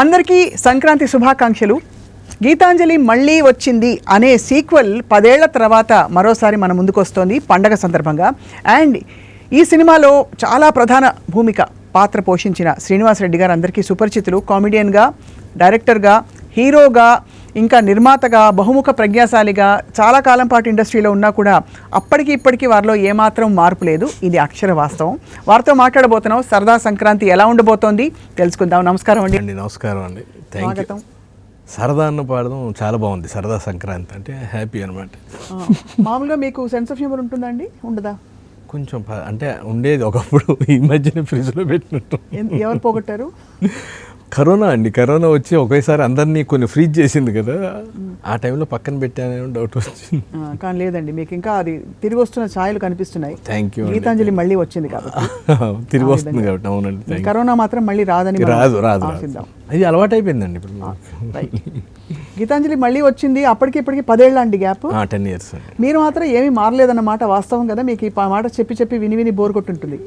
అందరికీ సంక్రాంతి శుభాకాంక్షలు. గీతాంజలి మళ్ళీ వచ్చింది అనే సీక్వెల్ 10 ఏళ్ల తర్వాత మరోసారి మన ముందుకు వస్తోంది పండగ సందర్భంగా. అండ్ ఈ సినిమాలో చాలా ప్రధాన పాత్ర పోషించిన శ్రీనివాస్ రెడ్డి గారు అందరికీ సుపరిచితులు. కామెడియన్గా, డైరెక్టర్గా, హీరోగా, ఇంకా నిర్మాతగా, బహుముఖ ప్రజ్ఞాశాలిగా చాలా కాలం పాటు ఇండస్ట్రీలో ఉన్నా కూడా అప్పటికి ఇప్పటికీ వారిలో ఏమాత్రం మార్పు లేదు. ఇది అక్షర వాస్తవం. వారితో మాట్లాడబోతున్నాం. సరదా సంక్రాంతి ఎలా ఉండబోతోంది తెలుసుకుందాం. నమస్కారం అండి. నమస్కారం అండి. స్వాగతం. సరదా అన్న పాడడం చాలా బాగుంది. సరదా సంక్రాంతి అంటే హ్యాపీ అనమాట. మామూలుగా మీకు సెన్స్ ఆఫ్ హ్యూమర్ ఉంటుందండి, ఉండదా? కొంచెం అంటే ఉండేది ఒకప్పుడు, ఈ మధ్యన ఫ్రిడ్జ్లో పెట్టినట్టు. ఎవరు పోగొట్టారు? కరోనా అండి. కరోనా వచ్చి ఒకేసారి అందరినీ కొన్ని ఫ్రీజ్ చేసింది కదా, ఆ టైంలో పక్కన పెట్టానేమో డౌట్ వచ్చింది. కానీ లేదండి, మీకు ఇంకా అది తిరిగి వస్తున్న ఛాయలు కనిపిస్తున్నాయి. Thank you. గీతాంజలి మళ్ళీ వచ్చింది కాబట్టి తిరిగి వస్తుంది కాబట్టి. అవునండి. కరోనా మాత్రం మళ్ళీ రాదని రాదు. అది అలవాటు అయిపోయింది ఇప్పుడు. గీతాంజలి మళ్ళీ వచ్చింది. అప్పటికి ఇప్పటికి 10 ఏళ్ళ అండి గ్యాప్. 10 years. మీరు మాత్రం ఏమీ మారలేదన్నమాట. వాస్తవం కదా, మీకు ఈ మాట చెప్పి విని బోర్ కొట్టుంటుంది.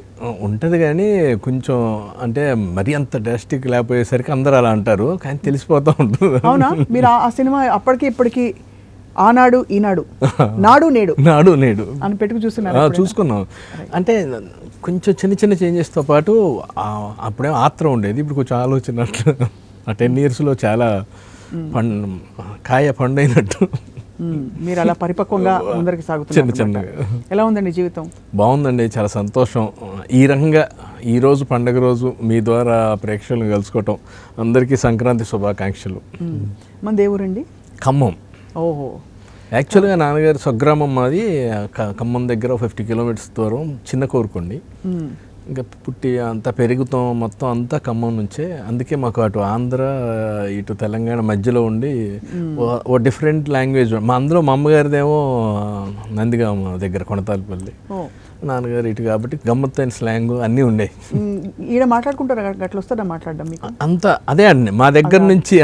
ఉంటుంది కానీ కొంచెం అంటే మరీ అంత డ్రాస్టిక్ లేకపోయేసరికి అందరూ అలా అంటారు, కానీ తెలిసిపోతూ ఉంటుంది. అవునా? మీరు ఆ సినిమా అప్పటికి ఇప్పటికి ఆనాడు ఈనాడు నాడు నేడు అని పెట్టుకు చూసుకున్నాం. అంటే కొంచెం చిన్న చేంజెస్తో పాటు అప్పుడేమో ఆత్రం ఉండేది, ఇప్పుడు కొంచెం ఆలోచన. ఆ 10 yearsలో చాలా కాయ పండైనట్టు మీరు అలా పరిపక్వంగా ముందరికి సాగుతున్నారు. చిన్నగా. ఎలా ఉందండి జీవితం? బాగుందండి, చాలా సంతోషం. ఈ రకంగా ఈరోజు పండగ రోజు మీ ద్వారా ప్రేక్షకులను కలుసుకోవటం. అందరికీ సంక్రాంతి శుభాకాంక్షలు. మన దేవురండి ఖమ్మం. ఓహో. యాక్చువల్గా నాన్నగారి స్వగ్రామం మాది ఖమ్మం దగ్గర 50 kilometers దూరం, చిన్న కోరుకోండి. ఇంకా పుట్టి అంతా పెరుగుతాం మొత్తం అంతా ఖమ్మం నుంచే. అందుకే మాకు అటు ఆంధ్ర ఇటు తెలంగాణ మధ్యలో ఉండి ఓ డిఫరెంట్ లాంగ్వేజ్. అందులో మా అమ్మగారిదేమో నందిగామ దగ్గర కొనతాలపల్లి, నాన్నగారు ఇటు కాబట్టి గమ్మత్తైన స్లాంగ్ అన్నీ ఉండే. ఈడ మాట్లాడుకుంటారు అట్లా వస్తారా మాట్లాడడం మీకు? అంతా అదే అండి మా దగ్గర నుంచి.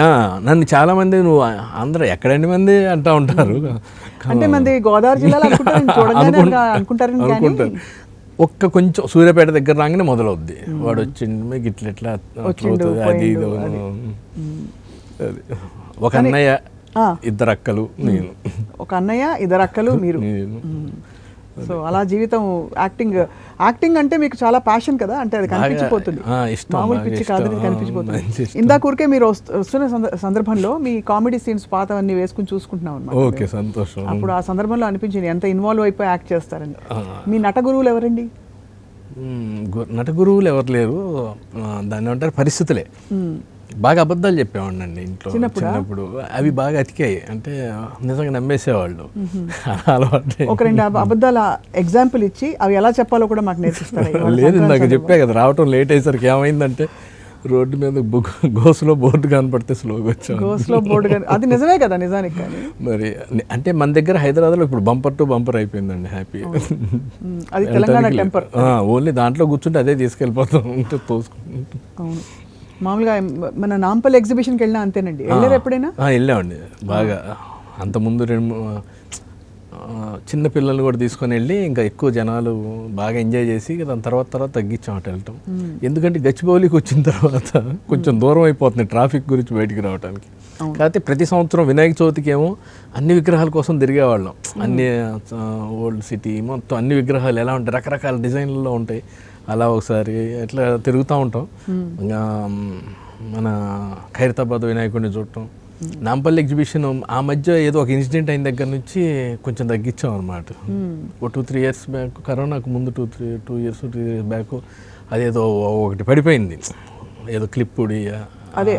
నన్ను చాలా మంది నువ్వు ఆంధ్ర ఎక్కడండి మంది అంటూ ఉంటారు. అంటే మంది గోదావరి జిల్లాలో అనుకుంటారు. ఒక్క కొంచెం సూర్యాపేట దగ్గర రాగానే మొదలవుద్ది, వాడు వచ్చిండు మీకు ఇట్లా అది ఇది. ఒక అన్నయ్య, 2 అక్కలు, నేను. ఒక అన్నయ్య, 2 అక్కలు, మీరు. సో అలా జీవితం. యాక్టింగ్ అంటే మీకు చాలా ప్యాషన్ కదా, అంటే అది కనిపించిపోతుంది. మామూలు పిచ్చి కాదు, కనిపించిపోతుంది. ఇందాక ఊరికే మీరు వస్తున్న సందర్భంలో మీ కామెడీ సీన్స్ పాతవన్నీ వేసుకుని చూసుకుంటున్నాం అన్నమాట. ఓకే, సంతోషం. అప్పుడు ఆ సందర్భంలో అనిపించింది ఎంత ఇన్వాల్వ్ అయిపోయి యాక్ట్ చేస్తారని. మీ నట గురువులు ఎవరండి? నట గురువులు ఎవరు లేరు, దాన్ని ఏమంటారు పరిస్థితులే. బాగా అబద్ధాలు చెప్పేవాడినండి ఇంట్లో చిన్నప్పుడు. అవి బాగా అతికాయి, అంటే నిజంగా నమ్మేసేవాళ్ళు. అలవాటు. ఒక 2 అబద్ధాల ఎగ్జాంపుల్ ఇచ్చి అవి ఎలా చెప్పాలో కూడా మాకు నేర్పిస్తారు. లేదు, నాకు చెప్పే కదా, రావటం లేట్ అయ్యేసరికి ఏమైందంటే రోడ్డు మీద గోసులో బోర్డు కనపడితే స్లోగా వచ్చాను. గోసులో బోర్డు, అది నిజమే కదా నిజానికి. మరి అంటే మన దగ్గర హైదరాబాద్లో ఇప్పుడు బంపర్ టు బంపర్ అయిపోయిందండి. హ్యాపీ. అది తెలంగాణ టెంపర్. ఓన్లీ దాంట్లో కూర్చుంటే అదే తీసుకెళ్ళిపోతాం ఉంటే తోసుకుంటూ. అవును. మామూలుగా మన నాంపల్లి ఎగ్జిబిషన్కి వెళ్ళినా అంతేనండి. వెళ్ళారు ఎప్పుడైనా? వెళ్ళామండి బాగా. అంతకుముందు 2 చిన్న పిల్లల్ని కూడా తీసుకొని వెళ్ళి ఇంకా ఎక్కువ జనాలు బాగా ఎంజాయ్ చేసి దాని తర్వాత తగ్గించాం అటు వెళ్ళటం. ఎందుకంటే గచ్చిబౌలికి వచ్చిన తర్వాత కొంచెం దూరం అయిపోతుంది ట్రాఫిక్ గురించి బయటికి రావడానికి. కాకపోతే ప్రతి సంవత్సరం వినాయక చవితికి ఏమో అన్ని విగ్రహాల కోసం తిరిగేవాళ్ళం. అన్ని ఓల్డ్ సిటీ మొత్తం అన్ని విగ్రహాలు ఎలా ఉంటాయి, రకరకాల డిజైన్లలో ఉంటాయి. అలా ఒకసారి ఎట్లా తిరుగుతూ ఉంటాం. ఇంకా మన ఖైరతాబాద్ వినాయకుడిని చూడటం. నాంపల్లి ఎగ్జిబిషన్ ఆ మధ్య ఏదో ఒక ఇన్సిడెంట్ అయిన దగ్గర నుంచి కొంచెం తగ్గించాం అనమాట. ఓ 2-3 years బ్యాక్, కరోనాకు ముందు 2 years బ్యాక్ అదేదో ఒకటి పడిపోయింది, ఏదో క్లిప్ ఉడి. అదే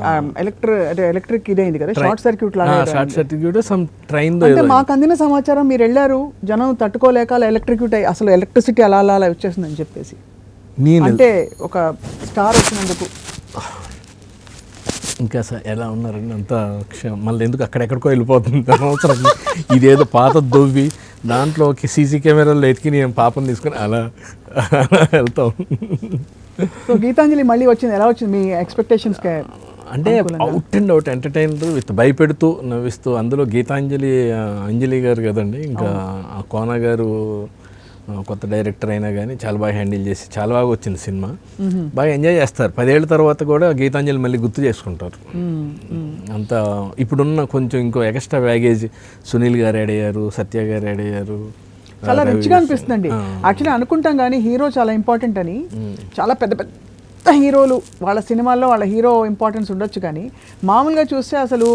ఎలక్ట్రిక్ ఇదైంది కదా, షార్ట్ సర్క్యూట్ సమ్ ట్రైన్. మాకు అందిన సమాచారం మీరు వెళ్ళారు, జనం తట్టుకోలేక అసలు ఎలక్ట్రిసిటీ అలా వచ్చేసిందని చెప్పేసి. అంటే ఒక స్టార్ వచ్చినందుకు ఇంకా ఎలా ఉన్నారండి అంతా మళ్ళీ ఎందుకు అక్కడెక్కడికో వెళ్ళిపోతుంది అవసరం. ఇదేదో పాత దొవ్వి దాంట్లో సీసీ కెమెరాలో ఎతికి నేను పాపం తీసుకుని అలా వెళ్తాం. సో గీతాంజలి మళ్ళీ వచ్చింది, ఎలా వచ్చింది మీ ఎక్స్పెక్టేషన్స్కి? అంటే out and out entertainer with భయపెడుతూ నవ్విస్తూ. అందులో గీతాంజలి అంజలి గారు కదండి, ఇంకా కోన గారు కొత్త డైరెక్టర్ అయినా కానీ చాలా బాగా హ్యాండిల్ చేసి చాలా బాగా వచ్చింది సినిమా. బాగా ఎంజాయ్ చేస్తారు. 10 ఏళ్ళ తర్వాత కూడా గీతాంజలి మళ్ళీ గుర్తు చేసుకుంటారు. అంత ఇప్పుడున్న కొంచెం ఇంకో ఎక్స్ట్రా బ్యాగేజ్ సునీల్ గారు యాడ్ అయ్యారు, సత్య గారు యాడ్ అయ్యారు. చాలా రిచ్గా అనిపిస్తుందండి. యాక్చువల్లీ అనుకుంటాం కానీ హీరో చాలా ఇంపార్టెంట్ అని. చాలా పెద్ద పెద్ద హీరోలు వాళ్ళ సినిమాల్లో వాళ్ళ హీరో ఇంపార్టెన్స్ ఉండొచ్చు, కానీ మామూలుగా చూస్తే అసలు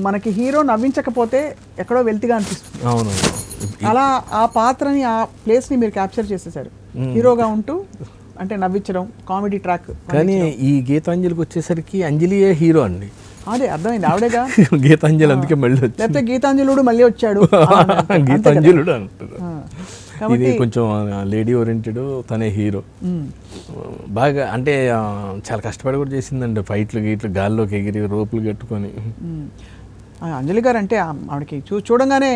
మనకి హీరో నవ్వించకపోతే ఎక్కడో వెల్తిగా అనిపిస్తుంది. అవును, అలా ఆ పాత్రని ఆ ప్లేస్ని మీరు క్యాప్చర్ చేసేసారు హీరోగా ఉంటూ, అంటే నవ్వించడం, కామెడీ ట్రాక్. కానీ ఈ గీతాంజలికి వచ్చేసరికి అంజలియే హీరో అండి. అదే అర్థమైంది, ఆవిడేగా గీతాంజలి. అందుకే మళ్ళీ లేకపోతే గీతాంజలుడు మళ్ళీ వచ్చాడు. గీతాంజలుడు అంటారు. ఇది కొంచెం లేడీ ఓరియంటెడ్, తనే హీరో. బాగా అంటే చాలా కష్టపడి కూడా చేసిందండి. ఫైట్లు గీట్లు గాల్లోకి ఎగిరి రోపులు కట్టుకొని. అంజలి గారు అంటే ఆవిడకి చూడంగానే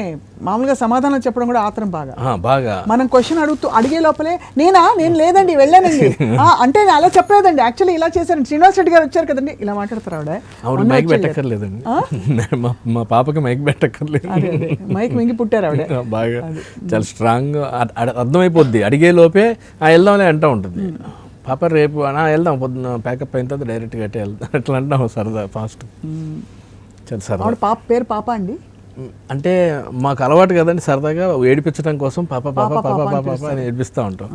మామూలుగా సమాధానం చెప్పడం కూడా ఆత్రం బాగా. మనం క్వశ్చన్ అడిగే లోపలే నేను లేదండి వెళ్ళానండి అంటే అలా చెప్పలేదండి, యాక్చువల్లీ ఇలా చేశారండి, శ్రీనివాస్ రెడ్డి గారు వచ్చారు కదండి, ఇలా మాట్లాడతారు ఆవిడ. మైక్ పెట్టక్కర్లేదండి, మా పాపకి మైక్ పెట్టక్కర్లేదు, మైక్ మింగి పుట్టారు ఆవిడ. బాగా చాలా స్ట్రాంగ్ అర్థమైపోద్ది. అడిగే లోపే వెళ్దాంలే అంటూ ఉంటుంది. పాప రేపు వెళ్దాం, పొద్దున్న ప్యాకప్ అయిన తర్వాత డైరెక్ట్గా అట్టే వెళ్దాం అట్లా అంటాం సరదా ఫాస్ట్. పాప పేరు పాప అండి, అంటే మాకు అలవాటు కదండి, సరదాగా ఏడిపించడం కోసం పాప పాప పాప పాప పాప అని ఏడిపిస్తూ ఉంటాం.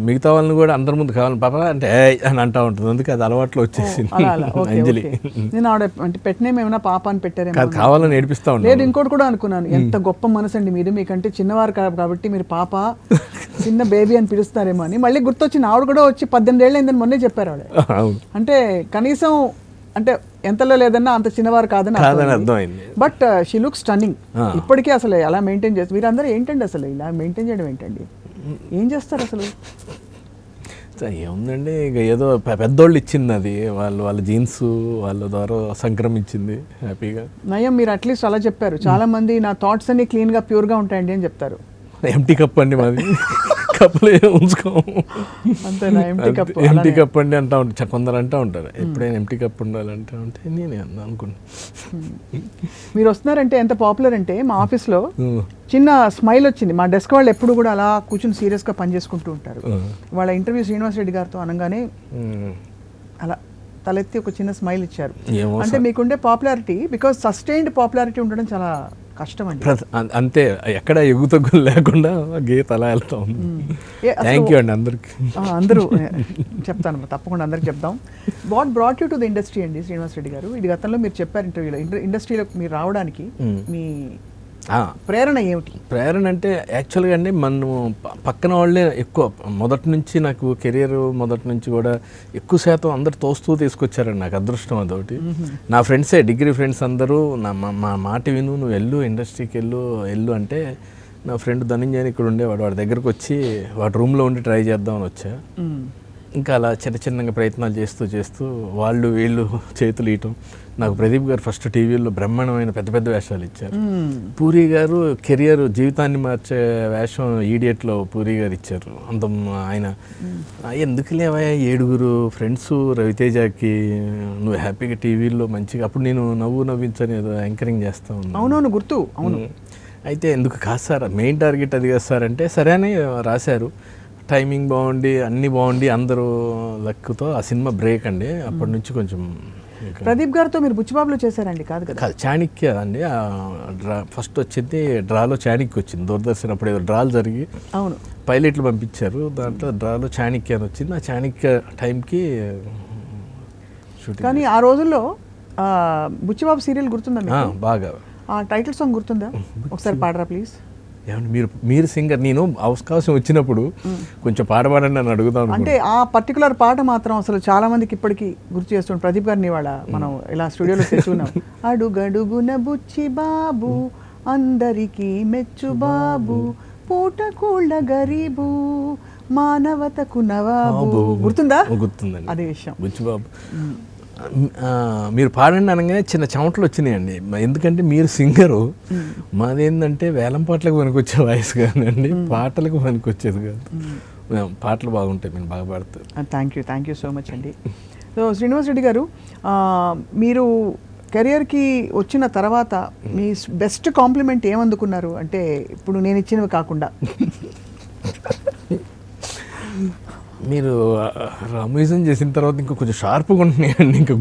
మిగతా వాళ్ళని కూడా అందరి ముందు కావాలి పాప అంటే అని అంటూ ఉంటుంది. అందుకే అది అలవాట్లో వచ్చేసింది అంజలి. నేను ఆవిడ అంటే పెట్టినేమో ఏమైనా పాప అని పెట్టారేమో, కావాలని ఏడిపిస్తూ ఉంటాను. లేదు ఇంకోటి కూడా అనుకున్నాను, ఎంత గొప్ప మనసు అండి మీది, మీకంటే చిన్నవారు కాబట్టి మీరు పాప చిన్న బేబీ అని పిలుస్తారేమో అని. మళ్ళీ గుర్తొచ్చింది, ఆవిడ కూడా వచ్చి 18 ఏళ్ళు అయిందని మొన్నే చెప్పారు ఆవిడ. అంటే కనీసం అంటే ఎంతలో లేదన్నా అంత చిన్నవారు కాదని అర్థమైంది. But she looks stunning. ఇప్పటికీ అసలు ఎలా మెయింటైన్ చేస్తారు వీరందరూ ఏంటండి, అసలు ఇలా మెయింటైన్ చేయడం ఏంటండి, ఏం చేస్తారు అసలు? ఏముందండి, ఇక ఏదో పెద్దోళ్ళు ఇచ్చింది అది, వాళ్ళ జీన్స్ వాళ్ళ ద్వారా సంక్రమించింది హ్యాపీగా. నయం, మీరు అట్లీస్ట్ అలా చెప్పారు. చాలా మంది నా థాట్స్ అన్ని క్లీన్గా ప్యూర్గా ఉంటాయండి అని చెప్తారు. ఎంటీ కప్ అండి మాది, కప్పులు ఉంచుకోము, అంతేనా? ఎంటీ కప్ అండి అంటూ ఉంటారు కొందరు, అంటూ ఉంటారు ఎప్పుడైనా ఎంటీ కప్ ఉండాలంటే ఉంటే నేనే అనుకుంటున్నాను. మీరు వస్తున్నారంటే ఎంత పాపులర్ అంటే మా ఆఫీస్లో చిన్న స్మైల్ వచ్చింది. మా డెస్క్ వాళ్ళు ఎప్పుడు కూడా అలా కూర్చొని సీరియస్గా పనిచేసుకుంటూ ఉంటారు. వాళ్ళ ఇంటర్వ్యూ శ్రీనివాస్ రెడ్డి గారితో అనగానే అలా తలెత్తి ఒక చిన్న స్మైల్ ఇచ్చారు. అంటే మీకుండే పాపులారిటీ, బికాజ్ సస్టైన్డ్ పాపులారిటీ ఉండడం చాలా కష్టం అండి. అంతే, ఎక్కడ ఎగుతగ్గులు లేకుండా గీత అలా వెళ్తా ఉంది. థ్యాంక్ యూ అండి అందరికి. అందరూ చెప్తాను, తప్పకుండా అందరికి చెప్తాం. What brought you to the industry అండి శ్రీనివాస్ రెడ్డి గారు? ఇది గతంలో మీరు చెప్పారు ఇంటర్వ్యూలో, ఇండస్ట్రీలో మీరు రావడానికి మీ ప్రేరణ ఏమిటి? ప్రేరణ అంటే యాక్చువల్గా అండి, మనం పక్కన వాళ్ళే ఎక్కువ మొదటి నుంచి, నాకు కెరీర్ మొదటి నుంచి కూడా ఎక్కువ శాతం అందరు తోస్తూ తీసుకొచ్చారండి. నాకు అదృష్టం అదొకటి. నా ఫ్రెండ్సే, డిగ్రీ ఫ్రెండ్స్ అందరూ మా మాట విను, నువ్వు వెళ్ళు ఇండస్ట్రీకి వెళ్ళు అంటే, నా ఫ్రెండ్ ధనంజయని ఇక్కడ ఉండేవాడు, వాడి దగ్గరకు వచ్చి వాడి రూమ్లో ఉండి ట్రై చేద్దామని వచ్చా. ఇంకా అలా చిన్నగా ప్రయత్నాలు చేస్తూ వాళ్ళు వీళ్ళు చేతులు ఇయటం. నాకు ప్రదీప్ గారు ఫస్ట్ టీవీలో బ్రహ్మాండమైన పెద్ద వేషాలు ఇచ్చారు. పూరి గారు కెరియర్ జీవితాన్ని మార్చే వేషం ఈడియట్లో పూరి గారు ఇచ్చారు. అంత ఆయన ఎందుకు లేవా 7 ఫ్రెండ్స్ రవితేజకి నువ్వు హ్యాపీగా టీవీలో మంచిగా, అప్పుడు నేను నవ్వించని ఏదో యాంకరింగ్ చేస్తా ఉన్నాను. అవునవును, గుర్తు. అవును. అయితే ఎందుకు కాదు సార్, మెయిన్ టార్గెట్ అది కదా సార్ అంటే, సరే అని రాశారు. టైమింగ్ బాగుండి అన్నీ బాగుండి అందరూ లక్కుతో ఆ సినిమా బ్రేక్ అండి. అప్పటి నుంచి కొంచెం. ప్రదీప్ గారితో మీరు బుచ్చిబాబులో చేశారండి? కాదు కదా, చాణక్య అండి. ఫస్ట్ వచ్చింది డ్రాలో చాణక్య వచ్చింది దూరదర్శన్. అప్పుడు ఏదో డ్రాలు జరిగి అవును పైలట్లు పంపించారు, దాంట్లో డ్రాలో చాణక్య అని వచ్చింది. ఆ చాణక్య టైంకి షూటింగ్. కానీ ఆ రోజుల్లో బుచ్చిబాబు సీరియల్ గుర్తుందా బాగా? ఆ టైటిల్ సాంగ్ గుర్తుందా? ఒకసారి పాడరా ప్లీజ్. ఏమంటే మీరు సింగర్, నేను అవకాశం వచ్చినప్పుడు కొంచెం పాడని అడుగుతాను. అంటే ఆ పర్టికులర్ పాట మాత్రం అసలు చాలా మందికి ఇప్పటికీ గుర్తు చేస్తున్నాం. ప్రదీప్ గారిని వాళ్ళ మనం ఇలా స్టూడియోలో తెచ్చుకున్నాం. అడుగడుగున బుచ్చి బాబు, అందరికీ మెచ్చు బాబు, పూటకూళ్ళ గరీబు, మానవతకు నవాబు. గుర్తుందా? గుర్తుందండి అదే విషయం. బుచ్చిబాబు మీరు పాడండి అనగానే చిన్న చెమటలు వచ్చినాయండి. ఎందుకంటే మీరు సింగరు, మాదేంటంటే వేలం పాటలకు పనికొచ్చే వాయిస్ కాదండి, పాటలకు పనికొచ్చేది కాదు. పాటలు బాగుంటాయి, మీరు బాగా పాడతారు. థ్యాంక్ యూ సో మచ్ అండి. సో శ్రీనివాస్ రెడ్డి గారు, మీరు కెరియర్కి వచ్చిన తర్వాత మీ బెస్ట్ కాంప్లిమెంట్ ఏమందుకున్నారు? అంటే ఇప్పుడు నేను ఇచ్చినవి కాకుండా మీరు రామోజన్ చేసిన తర్వాత ఇంకా కొంచెం షార్ప్గా ఉంటున్నాయండి, ఇంకా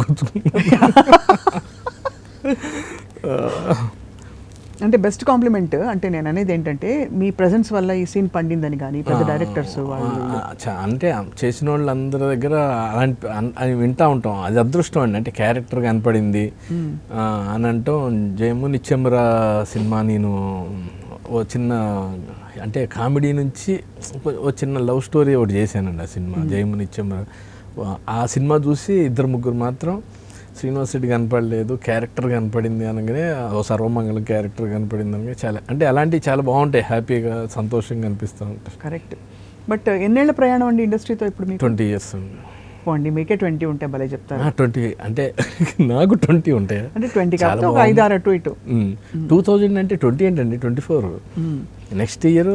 అంటే బెస్ట్ కాంప్లిమెంట్ అంటే నేను అనేది ఏంటంటే మీ ప్రెజెన్స్ వల్ల ఈ సీన్ పండిందని కానీ పెద్ద డైరెక్టర్స్ వాళ్ళు అంటే చేసిన వాళ్ళందరి దగ్గర అలాంటి అని వింటూ ఉంటాం. అది అదృష్టం అండి. అంటే క్యారెక్టర్ కనపడింది అని అంటాం. జయము నిత్యమరా సినిమా నేను ఓ చిన్న అంటే కామెడీ నుంచి ఓ చిన్న లవ్ స్టోరీ ఒకటి చేశానండి ఆ సినిమా జయము నిత్యమరా. ఆ సినిమా చూసి 2-3 మాత్రం శ్రీనివాస్ రెడ్డి కనపడలేదు, క్యారెక్టర్ కనపడింది అనగానే ఓ సర్వమంగళం క్యారెక్టర్ కనపడింది అనగా చాలా అంటే అలాంటివి చాలా బాగుంటాయి, హ్యాపీగా సంతోషంగా అనిపిస్తూ ఉంటాయి. కరెక్ట్. బట్ ఎన్నేళ్ల ప్రయాణం అండి ఇండస్ట్రీతో ఇప్పుడు మీకు? 20 years అండి. పోండి, మీకే 20 ఉంటే భలే చెప్తారు. 20 అంటే నాకు 20 ఉంటాయి అంటే 20 కాదు, ఒక 5-6 అటు ఇటు. 2000 అంటే 20 ఏంటండి, 24 నెక్స్ట్ ఇయర్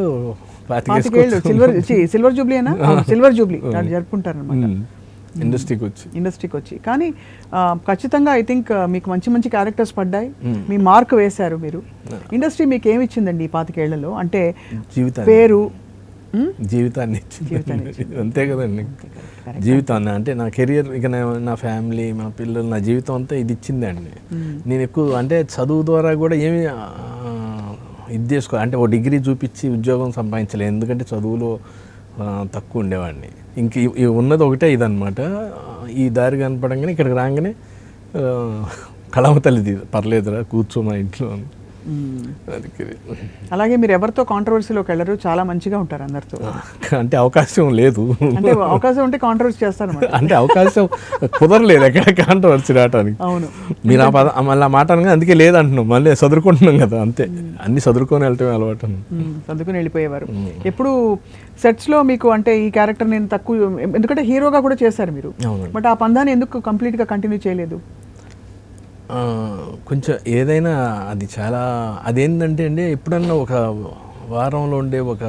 25 సిల్వర్ జూబ్లీ అయినా సిల్వర్ జూబ్లీ జరుపుకుంటారు అనమాట ఇండస్ట్రీకి వచ్చి. కానీ ఖచ్చితంగా ఐ థింక్ మీకు మంచి మంచి క్యారెక్టర్స్ పడ్డాయి, మీ మార్క్ వేశారు మీరు. ఇండస్ట్రీ మీకు ఏమి ఇచ్చిందండి ఈ 25 ఏళ్లలో? అంటే పేరు, జీవితాన్ని అంతే కదండి. జీవితాన్ని అంటే నా కెరియర్, ఇక నా ఫ్యామిలీ, మా పిల్లలు, నా జీవితం అంతా ఇది ఇచ్చిందండి. నేను ఎక్కువ అంటే చదువు ద్వారా కూడా ఏమి ఇది చేసుకో అంటే ఓ డిగ్రీ చూపించి ఉద్యోగం సంపాదించలేదు, ఎందుకంటే చదువులో తక్కువ ఉండేవాడిని. ఇంక ఉన్నది ఒకటే ఇదనమాట. ఈ దారి కనపడంగానే ఇక్కడికి రాగానే కళామ తల్లిది పర్లేదురా కూర్చో మా ఇంట్లో. అలాగే మీరు ఎవరితో కాంట్రవర్సీలోకి వెళ్ళరు, చాలా మంచిగా ఉంటారు అందరితో. అంటే అవకాశం లేదు, అంటే అవకాశం ఉంటే కాంట్రవర్సీ చేస్తారు అంటే అవకాశం కుదరలేదు ఎక్కడ కాంట్రవర్సీ రావడానికి. అవును, మీరు మళ్ళీ ఆ మాట అనగా అందుకే లేదంటున్నాం, మళ్ళీ చదువుకుంటున్నాం కదా, అంతే అన్ని చదువుకొని వెళ్ళటమే అలవాటు. చదువుకుని వెళ్ళిపోయేవారు. ఎప్పుడు సెట్స్లో మీకు అంటే ఈ క్యారెక్టర్ నేను తక్కువ, ఎందుకంటే హీరోగా కూడా చేశారు మీరు, బట్ ఆ పందాన్ని ఎందుకు కంప్లీట్గా కంటిన్యూ చేయలేదు? కొంచెం ఏదైనా అది చాలా అదేంటంటే అండి, ఎప్పుడన్నా ఒక వారంలో ఉండే ఒక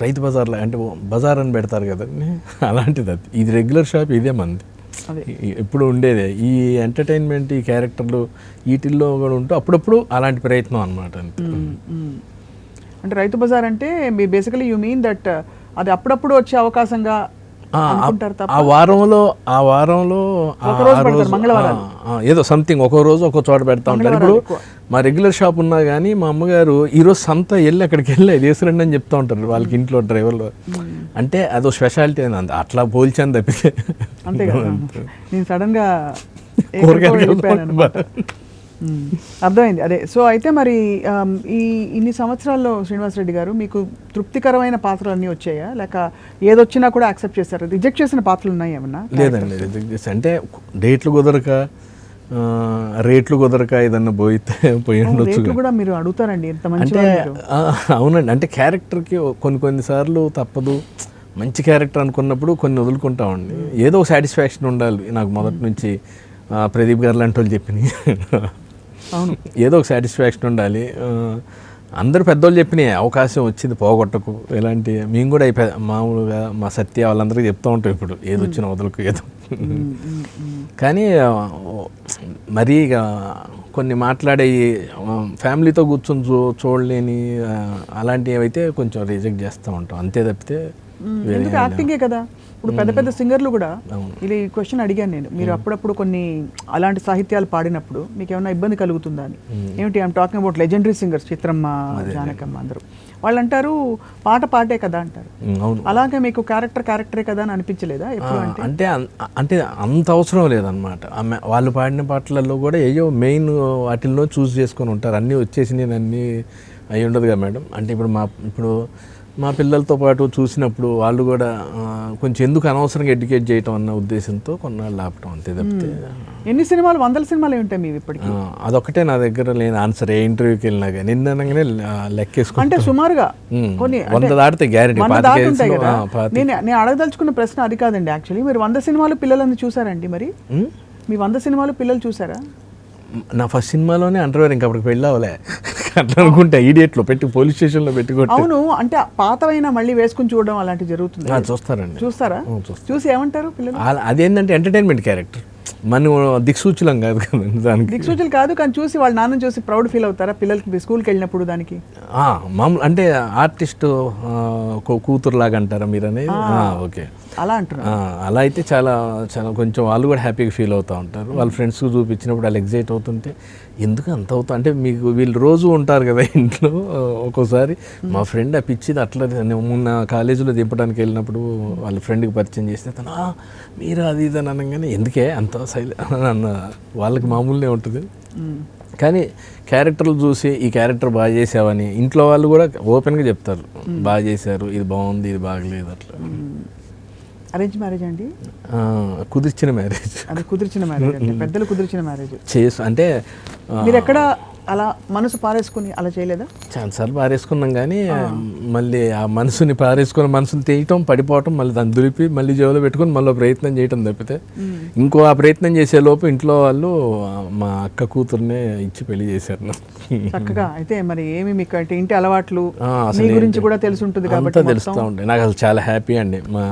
రైతు బజార్లో అంటే బజార్ అని పెడతారు కదండి, అలాంటిది అది. ఇది రెగ్యులర్ షాప్, ఇదే మంది ఎప్పుడు ఉండేదే. ఈ ఎంటర్టైన్మెంట్, ఈ క్యారెక్టర్లు వీటిల్లో కూడా ఉంటూ అప్పుడప్పుడు అలాంటి ప్రయత్నం అనమాట. అంటే రైతు బజార్ అంటే మీ బేసికలీ యూ మీన్ దట్ అది అప్పుడప్పుడు వచ్చే అవకాశంగా ఆ వారంలో ఏదో సంథింగ్ ఒక్కో రోజు ఒక్కో చోట పెడతా ఉంటారు. ఇప్పుడు మా రెగ్యులర్ షాప్ ఉన్నా కానీ మా అమ్మగారు ఈరోజు సంత వెళ్ళి అక్కడికి వెళ్ళి అది వేసురండి అని చెప్తా ఉంటారు వాళ్ళకి ఇంట్లో డ్రైవర్లు. అంటే అదో స్పెషాలిటీ అని అట్లా పోల్చాను తప్పితే అంతే కదా. నేను సడన్గా అర్థమైంది అదే. సో అయితే మరి ఈ ఇన్ని సంవత్సరాల్లో శ్రీనివాస్ రెడ్డి గారు మీకు తృప్తికరమైన పాత్రలు అన్నీ వచ్చాయా, లేక ఏదొచ్చినా కూడా యాక్సెప్ట్ చేశారు? రిజెక్ట్ చేసిన పాత్రలు ఉన్నాయి ఏమన్నా? లేదండి, రిజెక్ట్ చేసి అంటే డేట్లు కుదరక రేట్లు కుదరక ఏదన్నా పోయి ఉండొచ్చు కూడా మీరు అడుగుతారండి ఎంత మంచి. అవునండి, అంటే క్యారెక్టర్కి కొన్నిసార్లు తప్పదు. మంచి క్యారెక్టర్ అనుకున్నప్పుడు కొన్ని వదులుకుంటామండి. ఏదో ఒక సాటిస్ఫాక్షన్ ఉండాలి నాకు మొదటి నుంచి. ప్రదీప్ గారు లాంటి వాళ్ళు చెప్పినాయి, అవును, ఏదో ఒక సాటిస్ఫాక్షన్ ఉండాలి. అందరూ పెద్దోళ్ళు చెప్పినాయి అవకాశం వచ్చింది పోగొట్టకు, ఇలాంటి మేము కూడా మామూలుగా మా సత్య వాళ్ళందరికీ చెప్తూ ఉంటాం ఇప్పుడు ఏది వచ్చినా వదలకు ఏదో. కానీ మరీ ఇక కొన్ని మాట్లాడే ఫ్యామిలీతో కూర్చొని చూడలేని అలాంటివి అయితే కొంచెం రిజెక్ట్ చేస్తూ ఉంటాం, అంతే తప్పితే. ఎందుకు యాక్టింగే కదా. ఇప్పుడు పెద్ద పెద్ద సింగర్లు కూడా ఇలా ఈ క్వశ్చన్ అడిగాను నేను, మీరు అప్పుడప్పుడు కొన్ని అలాంటి సాహిత్యాలు పాడినప్పుడు మీకు ఏమైనా ఇబ్బంది కలుగుతుందా అని. ఏమిటి I'm talking about legendary singers, చిత్రమ్మ, జానకమ్మ, అందరూ వాళ్ళు అంటారు పాటే కదా అంటారు. అలాగే మీకు క్యారెక్టరే కదా అని అనిపించలేదా ఎప్పుడు? అంటే అంత అవసరం లేదనమాట. వాళ్ళు పాడిన పాటలలో కూడా ఏయో మెయిన్ వాటిల్లో చూస్ చేసుకొని ఉంటారు, అన్నీ వచ్చేసి నేను అన్నీ అయి ఉండదు కదా మేడం. అంటే ఇప్పుడు మా పిల్లలతో పాటు చూసినప్పుడు వాళ్ళు కూడా కొంచెం ఎందుకు అనవసరంగా ఎడ్యుకేట్ చేయటం అన్న ఉద్దేశంతో కొన్నాళ్ళు ఆపటం, అంతే తప్పితే. ఎన్ని సినిమాలు, 100 సినిమాలు ఉంటాయి మీవి ఇప్పటికి? అదొకటే నా దగ్గర లేని ఆన్సర్. ఏ ఇంటర్వ్యూకి వెళ్ళినా కానీ నిన్నగానే లెక్కేసుకుంటా, అంటే సుమారుగా కొన్ని 100 దాటితే గ్యారెంటీ. నేను అడగదలుచుకున్న ప్రశ్న అది కాదండి యాక్చువల్లీ. మీరు 100 సినిమాలు పిల్లలని చూసారండి? మరి మీ 100 సినిమాలు పిల్లలు చూసారా? నా ఫస్ట్ సినిమాలోనే అండర్వేర్ ఇంకా అప్పటికి వెళ్ళావలే అట్లా అనుకుంటా, ఈడియట్లో పెట్టి పోలీస్ స్టేషన్లో పెట్టుకుంటా. అవును, అంటే పాతవైనా మళ్ళీ వేసుకుని చూడడం అలాంటివి జరుగుతుంది. చూస్తారండి. చూస్తారా? చూసి ఏమంటారు పిల్లలు? అదేంటంటే ఎంటర్టైన్మెంట్ క్యారెక్టర్, మనం దిక్సూచులం కాదు కదండి దానికి. దిక్సూచులు కాదు, కానీ చూసి వాళ్ళ నాన్న చూసి ప్రౌడ్ ఫీల్ అవుతారా పిల్లలకి స్కూల్కి వెళ్ళినప్పుడు దానికి? మామూలు అంటే ఆర్టిస్ట్ కూతురులాగా అంటారా మీరు అనేది? ఓకే, అలా అంటున్నారు. అలా అయితే చాలా చాలా కొంచెం వాళ్ళు కూడా హ్యాపీగా ఫీల్ అవుతూ ఉంటారు. వాళ్ళ ఫ్రెండ్స్కి చూపించినప్పుడు వాళ్ళు ఎగ్జైట్ అవుతుంటే ఎందుకు అంత అవుతా అంటే మీకు వీళ్ళు రోజు ఉంటారు కదా ఇంట్లో. ఒక్కోసారి మా ఫ్రెండ్ ఆ పిచ్చిది అట్లా మొన్న కాలేజీలో దింపడానికి వెళ్ళినప్పుడు వాళ్ళ ఫ్రెండ్కి పరిచయం చేస్తే తను మీరు అది ఇది అని అనగానే ఎందుకే అంత అన్న వాళ్ళకి మామూలునే ఉంటుంది. కానీ క్యారెక్టర్లు చూసి ఈ క్యారెక్టర్ బాగా చేసావని ఇంట్లో వాళ్ళు కూడా ఓపెన్గా చెప్తారు, బాగా చేశారు, ఇది బాగుంది, ఇది బాగలేదు అట్లా. అరేంజ్ మ్యారేజ్ అండి? కుదిర్చిన మ్యారేజ్. అది కుదిర్చిన మ్యారేజ్ అంటే పెద్దలు కుదిర్చిన మ్యారేజ్ అంటే మీరు ఎక్కడ అలా మనసు పారేసుకుని అలా చేయలేదా? చాలాసార్లు పారేసుకున్నాం కానీ మళ్ళీ ఆ మనసుని పారేసుకుని మనసుని తీయటం, పడిపోవటం, మళ్ళీ దాన్ని దులిపి మళ్ళీ జేబులో పెట్టుకుని మళ్ళీ ప్రయత్నం చేయటం తప్పితే ఇంకో ఆ ప్రయత్నం చేసే లోపు ఇంట్లో వాళ్ళు మా అక్క కూతుర్నే ఇచ్చి పెళ్లి చేశారు. చక్కగా. అయితే మరి ఏమి మీకు అంటే ఇంటి అలవాట్లు మీ గురించి కూడా తెలిసి ఉంటుంది కాబట్టి తెలుస్తూ ఉంటాయి. నాకు అసలు చాలా హ్యాపీ అండి. మా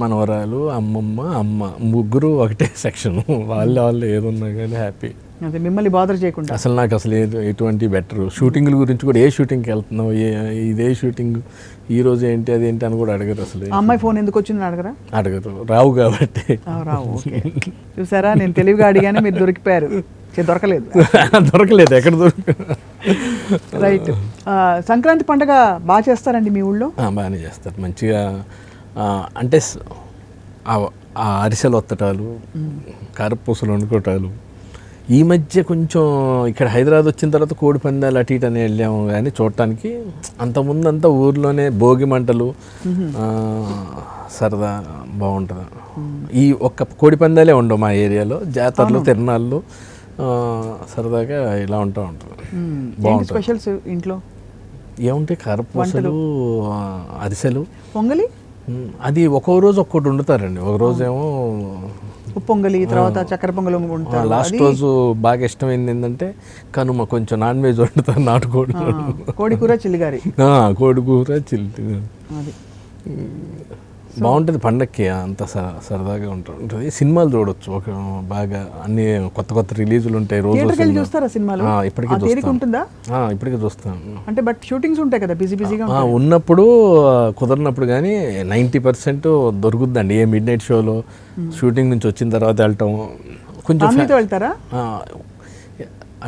మనవరాలు, అమ్మమ్మ, అమ్మ ముగ్గురు ఒకటే సెక్షన్. వాళ్ళు ఏదున్నా కానీ హ్యాపీ. అదే మిమ్మల్ని బాదర్ చేయకుండా. అసలు నాకు అసలు ఎటువంటి బెటర్ షూటింగ్ల గురించి కూడా ఏ షూటింగ్కి వెళ్తున్నావు, ఇదే షూటింగ్, ఈ రోజు ఏంటి అదేంటి అని కూడా అడగరు. అసలు అమ్మాయి ఫోన్ ఎందుకు వచ్చిందని అడగరా? అడగరు, రావు కాబట్టి. రావు. చూసారా, నేను తెలివిగా అడిగానే మీరు దొరికిపోయారు. దొరకలేదు ఎక్కడ రైట్. సంక్రాంతి పండుగ బాగా చేస్తారండి మీ ఊళ్ళో? బాగానే చేస్తారు మంచిగా. అంటే ఆ అరిసెలు ఒత్తటాలు, కారపూసలు వండుకోవటాలు. ఈ మధ్య కొంచెం ఇక్కడ హైదరాబాద్ వచ్చిన తర్వాత కోడి పందాలు అటు ఇటు అని వెళ్ళాము కానీ చూడటానికి. అంతకుముందంతా ఊర్లోనే భోగి మంటలు, సరదా బాగుంటుంది. ఈ ఒక్క కోడి పందాలే ఉండవు మా ఏరియాలో. జాతరలు, తిరణాళ్ళు సరదాగా ఇలా ఉంటుంది. బాగుంటుంది. స్పెషల్స్ ఇంట్లో ఏముంటాయి? కారపూసలు, అరిసెలు, పొంగలి. అది ఒక్కో రోజు ఒక్కొక్కటి వండుతారండి. ఒక రోజేమో పొంగలి, తర్వాత చక్కెర పొంగలి వండుతారు. లాస్ట్ రోజు బాగా ఇష్టమైంది ఏంటంటే కనుమ, కొంచెం నాన్ వెజ్ వండుతారు. నాటుకోడి, కోడి కూర, చిల్లిగారి. కోడి కూర, చిల్లి. బాగుంటుంది పండక్కి. అంత సరదాగా ఉంటుంది. సినిమాలు చూడొచ్చు ఒక బాగా. అన్ని కొత్త కొత్త రిలీజులు ఉంటాయి. రోజు చూస్తారా సినిమాలు? ఇప్పటికీ చూస్తాను. అంటే బట్ షూటింగ్స్ ఉంటాయి కదా, బిజీగా ఉన్నప్పుడు కుదరినప్పుడు. కానీ 90% దొరుకుద్దండి. ఏ మిడ్ నైట్ షోలో షూటింగ్ నుంచి వచ్చిన తర్వాత వెళ్ళటం. కొంచెం వెళ్తారా?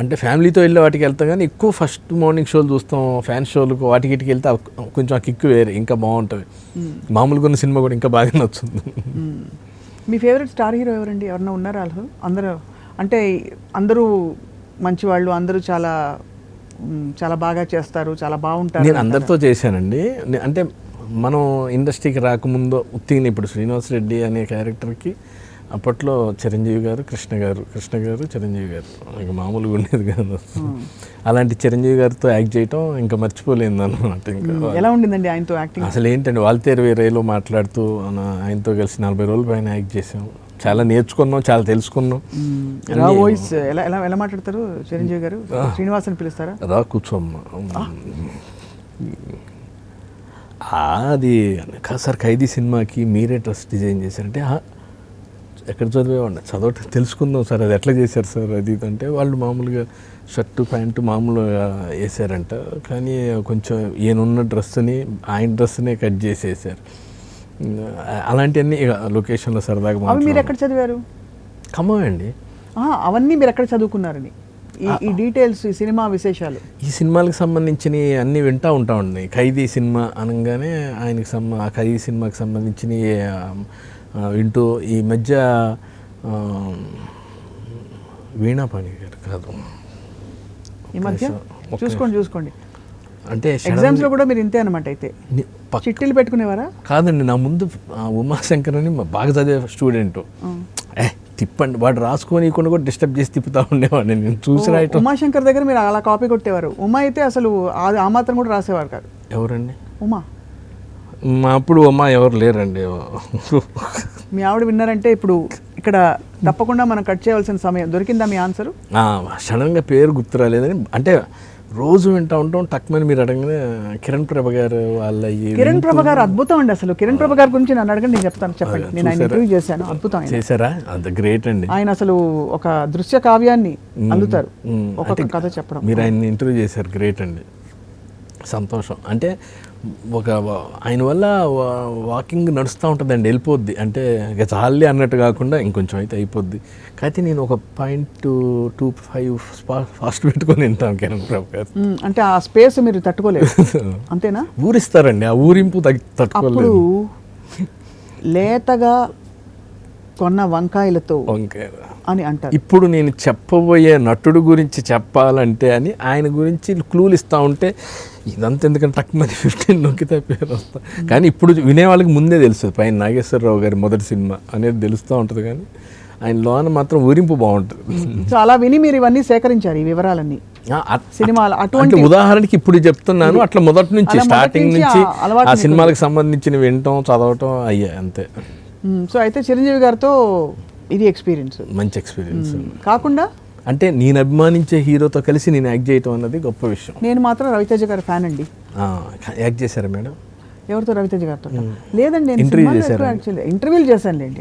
అంటే ఫ్యామిలీతో వెళ్ళే వాటికి వెళ్తాం కానీ ఎక్కువ ఫస్ట్ మార్నింగ్ షోలు చూస్తాం. ఫ్యాన్ షోలకు వాటికి ఇటుకి వెళ్తే కొంచెం ఆ కిక్ వేరే, ఇంకా బాగుంటుంది. మామూలుగా ఉన్న సినిమా కూడా ఇంకా బాగా నచ్చుతుంది. మీ ఫేవరెట్ స్టార్ హీరో ఎవరండి? ఎవరన్నా ఉన్నారా? అందరూ అంటే అందరూ మంచివాళ్ళు, అందరూ చాలా చాలా బాగా చేస్తారు, చాలా బాగుంటారు. నేను అందరితో చేశానండి. అంటే మనం ఇండస్ట్రీకి రాకముందు ఉత్తిని ఇప్పుడు శ్రీనివాస్ రెడ్డి అనే క్యారెక్టర్కి అప్పట్లో చిరంజీవి గారు, కృష్ణ గారు, చిరంజీవి గారు ఇంకా మామూలుగా ఉండేది కాదు. అలాంటి చిరంజీవి గారితో యాక్ట్ చేయటం ఇంకా మర్చిపోలేదు అనమాట. ఇంకా ఎలా ఉండిందండి ఆయనతో యాక్టింగ్? అసలు ఏంటండి, వాల్తేరు వేరేలో మాట్లాడుతూ ఆయనతో కలిసి 40 రోజుల పైన యాక్ట్ చేసాం. చాలా నేర్చుకున్నాం, చాలా తెలుసుకున్నాం. వాయిస్ ఎలా మాట్లాడతారు చిరంజీవి గారు? శ్రీనివాస్ అని పిలుస్తారా? రా కూర్చోమ్మా. అది సార్ ఖైదీ సినిమాకి మీరే డ్రెస్ డిజైన్ చేశారంటే ఎక్కడ చదివేవాడిని, చదవటం తెలుసుకుందాం సార్, అది ఎట్లా చేశారు సార్ అది అంటే వాళ్ళు మామూలుగా షర్టు ప్యాంటు మామూలుగా వేసారంట. కానీ కొంచెం ఈయనున్న డ్రెస్ని ఆయన డ్రెస్నే కట్ చేసేసారు. అలాంటివన్నీ లొకేషన్లో సరదాగా. మీరు ఎక్కడ చదివారు? ఖమ్మం అండి. అవన్నీ మీరు ఎక్కడ చదువుకున్నారని ఈ డీటెయిల్స్, ఈ సినిమా విశేషాలు, ఈ సినిమాలకు సంబంధించినవి అన్నీ వింటూ ఉంటామండి. ఖైదీ సినిమా అనగానే ఆయనకి ఖైదీ సినిమాకి సంబంధించినవి వింటూ ఈ మధ్య వీణాపాణి గారు కాదు, ఈ మధ్య చూసుకోండి అంటే ఎగ్జామ్స్ లో కూడా మీరు ఇంతే అనమాట. అయితే చిట్టీలు పెట్టుకునేవారా? కాదండి, నా ముందు ఉమాశంకర్ అని బాగా చదివే స్టూడెంట్. తిప్పండి వాడు రాసుకొని కూడా డిస్టర్బ్ చేసి తిప్పుతా ఉండేవాడిని నేను చూసి రాయటం. ఉమాశంకర్ దగ్గర మీరు అలా కాపీ కొట్టేవారు. ఉమా అయితే అసలు ఆ మాత్రం కూడా రాసేవారు కాదు. ఎవరండి? ఉమా. మా అప్పుడు ఉమా ఎవరు లేరండి. మీ ఆవిడ విన్నారంటే ఇప్పుడు ఇక్కడ తప్పకుండా మనం కట్ చేయవలసిన సమయం దొరికిందా? మీ ఆన్సరు సడన్గా పేరు గుర్తు రాలేదని. అంటే రోజు వింటూ ఉంటాం. టక్మని మీరు అడగనే కిరణ్ ప్రభ గారు వాళ్ళ కిరణ్ ప్రభ గారు అద్భుతం అండి. అసలు కిరణ్ ప్రభ గారి గురించి నన్ను అడగండి, నేను చెప్తాను. చెప్పండి. నేను ఆయన ఇంటర్వ్యూ చేశాను, అద్భుతం ఆయన. చేశారా? అంత గ్రేట్ అండి. ఆయన అసలు ఒక దృశ్య కావ్యాన్ని అందుతారు ఒక్కొక్క కథ చెప్పడం. మీరు ఆయన్ని ఇంటర్వ్యూ చేశారు, గ్రేట్ అండి. సంతోషం. అంటే ఒక ఆయన వల్ల వాకింగ్ నడుస్తూ ఉంటుందండి, వెళ్ళిపోద్ది. అంటే ఇక చాలే అన్నట్టు కాకుండా ఇంకొంచెం అయితే అయిపోద్ది. కాకపోతే నేను ఒక 0.25 ఫాస్ట్ పెట్టుకొని వింటాం కిరణ్ ప్రభు గారు. అంటే ఆ స్పేస్ మీరు తట్టుకోలేదు అంతేనా? ఊరిస్తారండి, ఆ ఊరింపు తట్టుకోలేదు. లేతగా కొన్న వంకాయలతో అని అంటారు. ఇప్పుడు నేను చెప్పబోయే నటుడు గురించి చెప్పాలంటే అని ఆయన గురించి క్లూలు ఇస్తూ ఉంటే ఇదంతా ఎందుకంటే టక్మని 15 నొక్కితే పేరు వస్తా. కానీ ఇప్పుడు వినే వాళ్ళకి ముందే తెలుస్తుంది, పైన నాగేశ్వరరావు గారి మొదటి సినిమా అనేది తెలుస్తూ ఉంటుంది. కానీ ఆయన లోన మాత్రం ఊరింపు బాగుంటుంది. సో అలా విని మీరు ఇవన్నీ సేకరించారు, ఈ వివరాలన్నీ సినిమాలు. అటువంటి ఉదాహరణకి ఇప్పుడు చెప్తున్నాను, అట్లా మొదటి నుంచి స్టార్టింగ్ నుంచి ఆ సినిమాలకు సంబంధించిన వినటం చదవటం అయ్యా అంతే. సో అయితే చిరంజీవి గారితో ఇది ఎక్స్పీరియన్స్, మంచి ఎక్స్పీరియన్స్. కాకుండా అంటే నేను అభిమానించే హీరోతో కలిసి నేను యాక్ట్ చేయటం అన్నది గొప్ప విషయం. నేను మాత్రం రవితేజ గారి ఫ్యాన్ అండి. యాక్ట్ చేశారా మేడం? ఎవరితో? రవితేజ గారితో లేదండి, ఇంటర్వ్యూలు చేశాను లేండి.